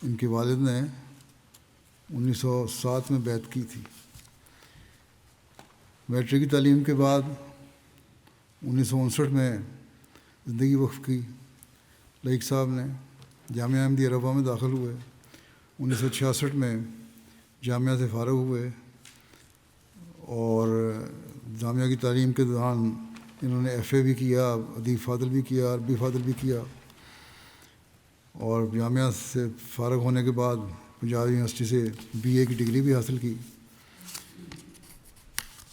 ان کے والد نے 1907 میں بیعت کی تھی۔ میٹرک کی تعلیم کے بعد 1959 میں زندگی وقف کی۔ لئیک صاحب نے جامعہ احمدیہ ربوہ میں داخل ہوئے۔ 1966 میں جامعہ سے فارغ ہوئے اور جامعہ کی تعلیم کے دوران انہوں نے ایف اے بھی کیا، ادیب فاضل بھی کیا، عربی فاضل بھی کیا، اور جامعہ سے فارغ ہونے کے بعد پنجاب یونیورسٹی سے بی اے کی ڈگری بھی حاصل کی۔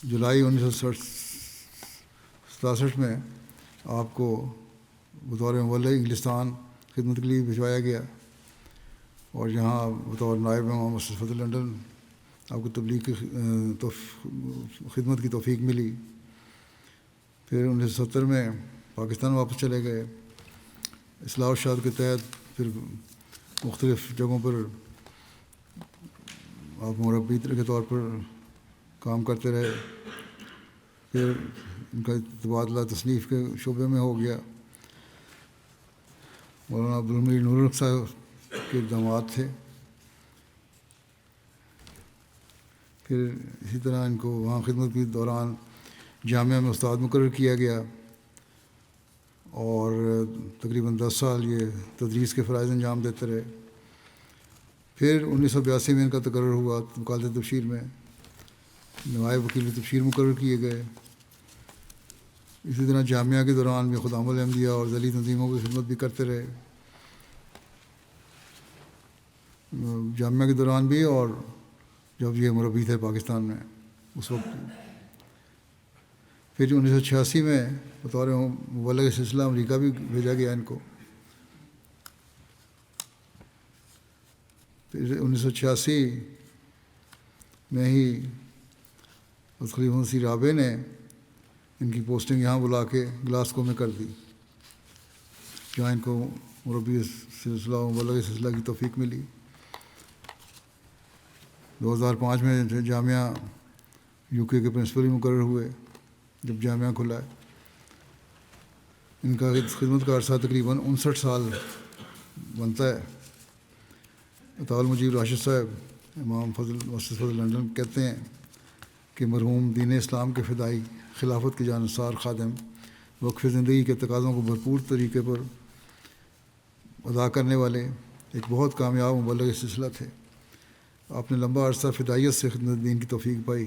جولائی 1967 میں آپ کو بطور مبلغ انگلستان خدمت کے لیے بھجوایا گیا اور یہاں بطور نائب امام مسجد فضل لنڈن آپ کو تبلیغ کی خدمت کی توفیق ملی۔ پھر 1970 میں پاکستان واپس چلے گئے۔ اصلاح و ارشاد کے تحت پھر مختلف جگہوں پر آپ مربی کے طور پر کام کرتے رہے۔ پھر ان کا تبادلہ تصنیف کے شعبے میں ہو گیا۔ مولانا عبدالحمید نور الحق صاحب کے داماد تھے۔ پھر اسی طرح ان کو وہاں خدمت کے دوران جامعہ میں استاد مقرر کیا گیا اور تقریباً 10 سال یہ تدریس کے فرائض انجام دیتے رہے۔ پھر 1982 میں ان کا تقرر ہوا وکالت تبشیر میں، نوائب وکیل تبشیر مقرر کیے گئے۔ اسی طرح جامعہ کے دوران بھی خدام الاحمدیہ اور ذیلی تنظیموں کی خدمت بھی کرتے رہے، جامعہ کے دوران بھی اور جب یہ مربی تھے پاکستان میں اس وقت۔ پھر 1986 میں بطور مبلغ سلسلہ امریکہ بھی بھیجا گیا ان کو۔ پھر 1986 میں ہی خلیفہ مسیح رابع نے ان کی پوسٹنگ یہاں بلا کے گلاسکو میں کر دی، جہاں ان کو مربی سلسلہ مبلغ سلسلہ کی توفیق ملی۔ 2005 میں جامعہ یو کے پرنسپل بھی مقرر ہوئے جب جامعہ کھلا ہے۔ ان کا خدمت کا عرصہ تقریباً 59 سال بنتا ہے۔ عطاء المجید راشد صاحب امام فضل مسجد فضل لنڈن کہتے ہیں کہ مرحوم دین اسلام کے فدائی، خلافت کے جانثار خادم، وقف زندگی کے تقاضوں کو بھرپور طریقے پر ادا کرنے والے ایک بہت کامیاب مبلغ سلسلہ تھے۔ آپ نے لمبا عرصہ فدائیت سے خدمت دین کی توفیق پائی۔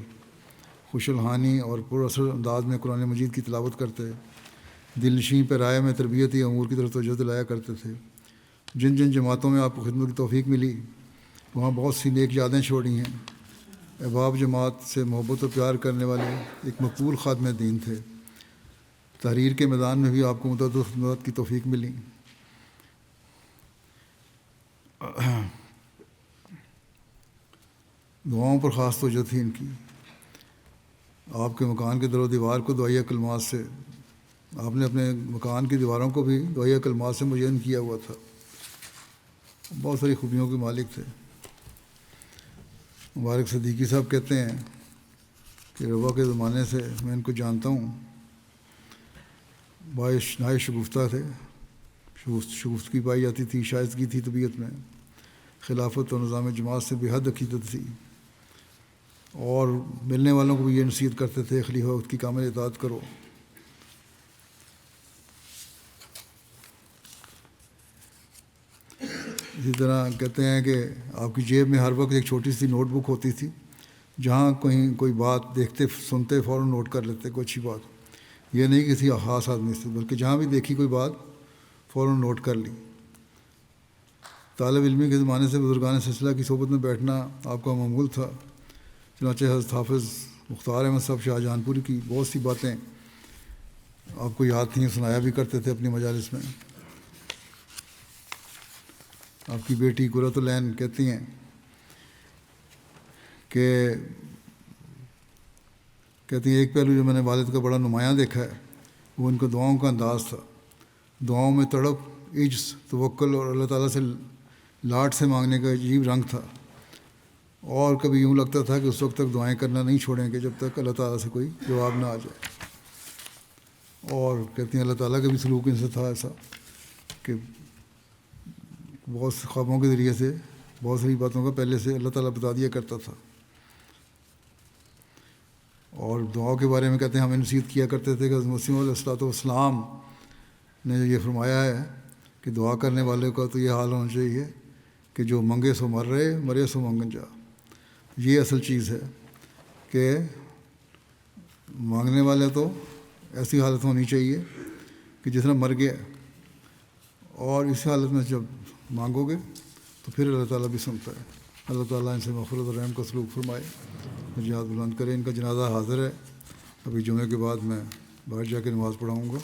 خوش الحانی اور پر اثر انداز میں قرآن مجید کی تلاوت کرتے، دل نشین پیرائے میں تربیتی امور کی طرف توجہ دلایا کرتے تھے۔ جن جن جماعتوں میں آپ کو خدمت کی توفیق ملی وہاں بہت سی نیک یادیں چھوڑی ہیں۔ احباب جماعت سے محبت و پیار کرنے والے ایک مقبول خادم دین تھے۔ تحریر کے میدان میں بھی آپ کو متعدد خدمات کی توفیق ملی۔ دعاؤں پر خاص توجہ تھی ان کی. آپ کے مکان کے در و دیوار کو دعائیہ کلمات سے، آپ نے اپنے مکان کی دیواروں کو بھی دعائیہ کلمات سے مزین کیا ہوا تھا. بہت ساری خوبیوں کے مالک تھے. مبارک صدیقی صاحب کہتے ہیں کہ ربا کے زمانے سے میں ان کو جانتا ہوں. باعث نہایت شگفتہ تھے، شگفتگی پائی جاتی تھی، شائستگی تھی طبیعت میں، خلافت اور نظام جماعت سے بے حد عقیدت تھی، اور ملنے والوں کو بھی یہ نصیحت کرتے تھے خلیفہ وقت کی کامل اطاعت کرو. اسی طرح کہتے ہیں کہ آپ کی جیب میں ہر وقت ایک چھوٹی سی نوٹ بک ہوتی تھی، جہاں کہیں کوئی بات دیکھتے سنتے فوراً نوٹ کر لیتے کوئی اچھی بات. یہ نہیں کسی خاص آدمی سے، بلکہ جہاں بھی دیکھی کوئی بات فوراً نوٹ کر لی. طالب علمی کے زمانے سے بزرگان سلسلہ کی صحبت میں بیٹھنا آپ کا معمول تھا. چنانچہ حضرت حافظ مختار احمد صاحب شاہ جہان پوری کی بہت سی باتیں آپ کو یاد تھیں، سنایا بھی کرتے تھے اپنی مجالس میں. آپ کی بیٹی قرۃ العین کہتی ہیں کہ ایک پہلو جو میں نے والد کا بڑا نمایاں دیکھا ہے وہ ان کو دعاؤں کا انداز تھا. دعاؤں میں تڑپ، عجز، توکل اور اللہ تعالیٰ سے لاٹ سے مانگنے کا عجیب رنگ تھا، اور کبھی یوں لگتا تھا کہ اس وقت تک دعائیں کرنا نہیں چھوڑیں گے جب تک اللہ تعالیٰ سے کوئی جواب نہ آ جائے. اور کہتی ہیں اللہ تعالیٰ کا بھی سلوک ان سے تھا ایسا کہ بہت سے خوابوں کے ذریعے سے بہت ساری باتوں کا پہلے سے اللہ تعالیٰ بتا دیا کرتا تھا. اور دعاؤں کے بارے میں کہتے ہیں ہمیں نصیحت کیا کرتے تھے کہ حضرت مسیح علیہ الصلوۃ والسلام نے یہ فرمایا ہے کہ دعا کرنے والے کا تو یہ حال ہونا چاہیے کہ جو منگے سو مر رہے، مرے سو منگن جا. یہ اصل چیز ہے کہ مانگنے والے تو ایسی حالت ہونی چاہیے کہ جس طرح مر گیا، اور اس حالت میں جب مانگو گے تو پھر اللہ تعالیٰ بھی سنتا ہے. اللہ تعالیٰ ان سے مغفرت اور رحم کا سلوک فرمائے، جہاد بلند کرے. ان کا جنازہ حاضر ہے، ابھی جمعے کے بعد میں باہر جا کے نماز پڑھاؤں گا.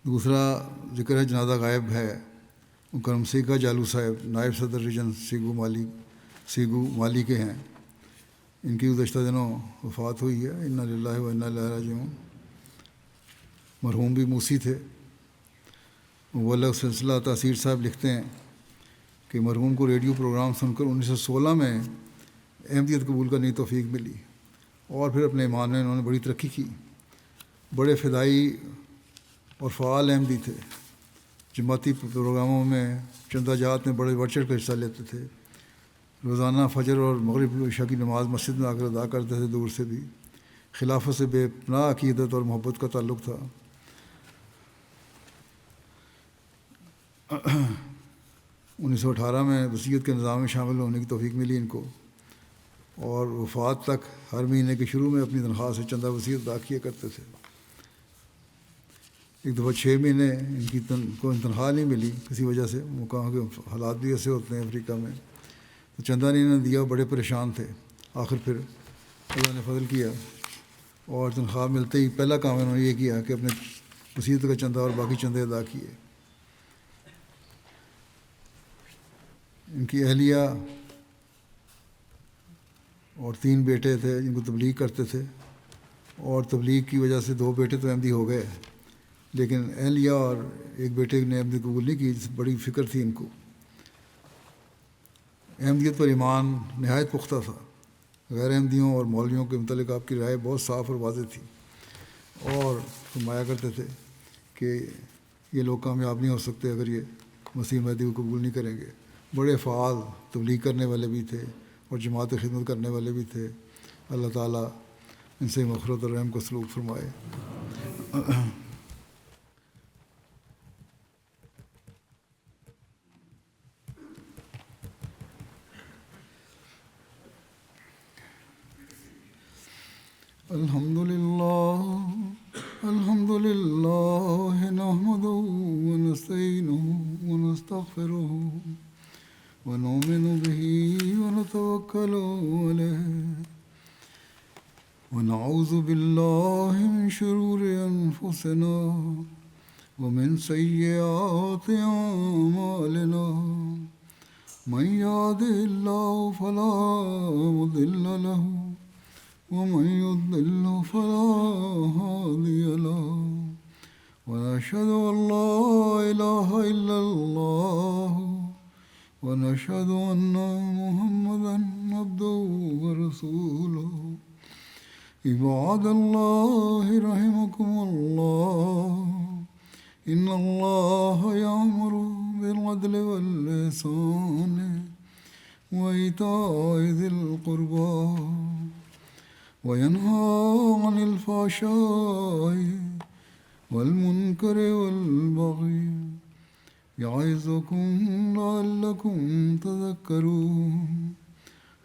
دوسرا ذکر ہے جنازہ غائب ہے مکرم سیگا جالو صاحب، نائب صدر ریجن سیگو مالی کے ہیں. ان کی گزشتہ دنوں وفات ہوئی ہے. انا للہ و انا الیہ راجعون. مرحوم بھی موسی تھے. مبلغ سلسلہ تاثیر صاحب لکھتے ہیں کہ مرحوم کو ریڈیو پروگرام سن کر 1916 میں احمدیت قبول کرنے کی توفیق ملی، اور پھر اپنے ایمان میں انہوں نے بڑی ترقی کی. بڑے فدائی اور فعال احمدی تھے. جماعتی پروگراموں میں چندہ جات میں بڑے بڑھ چڑھ کر حصہ لیتے تھے. روزانہ فجر اور مغرب عشاء کی نماز مسجد میں آ کر ادا کرتے تھے. دور سے بھی خلافت سے بے پناہ عقیدت اور محبت کا تعلق تھا. 1918 میں وصیت کے نظام میں شامل ہونے کی توفیق ملی ان کو، اور وفات تک ہر مہینے کے شروع میں اپنی تنخواہ سے چندہ وصیت ادا کیا کرتے تھے. ایک دفعہ 6 مہینے ان کی تنخواہ نہیں ملی کسی وجہ سے. مقام کے حالات بھی ایسے ہوتے ہیں افریقہ میں، تو چندہ نہیں انہوں نے دیا. بڑے پریشان تھے. آخر پھر اللہ نے فضل کیا، اور تنخواہ ملتے ہی پہلا کام انہوں نے یہ کیا کہ اپنے وصیت کا چندہ اور باقی چندے ادا کیے. ان کی اہلیہ اور 3 بیٹے تھے جن کو تبلیغ کرتے تھے، اور تبلیغ کی وجہ سے 2 بیٹے تو احمدی ہو گئے، لیکن اہلیہ اور ایک بیٹے نے احمدی قبول نہیں کی. بڑی فکر تھی ان کو. احمدیت پر ایمان نہایت پختہ تھا. غیر احمدیوں اور مولویوں کے متعلق آپ کی رائے بہت صاف اور واضح تھی، اور فرمایا کرتے تھے کہ یہ لوگ کامیاب نہیں ہو سکتے اگر یہ مسیح مہدی کو قبول نہیں کریں گے. بڑے فعال تبلیغ کرنے والے بھی تھے اور جماعت خدمت کرنے والے بھی تھے. اللہ تعالیٰ ان سے مغفرت اور رحم کا سلوک فرمائے. الحمد لله نحمده ونستعينه ونستغفره ونؤمن به ونتوكل عليه ونعوذ بالله من شرور أنفسنا ومن سيئات أعمالنا من يهده الله فلا مضل له ومن يضلل فلا هادي له ونشهد أن لا إله إلا الله ونشهد أن محمدا عبده ورسوله عباد الله رحمكم الله إن الله يأمر بالعدل والإحسان وإيتاء ذي القربى وينهى عن الفحشاء والمنكر والبغي يعظكم لعلكم تذكرون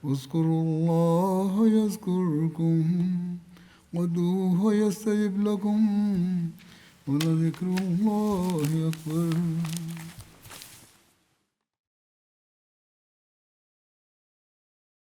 اذكروا الله يذكركم وادعوه يستجب لكم ولذكر الله أكبر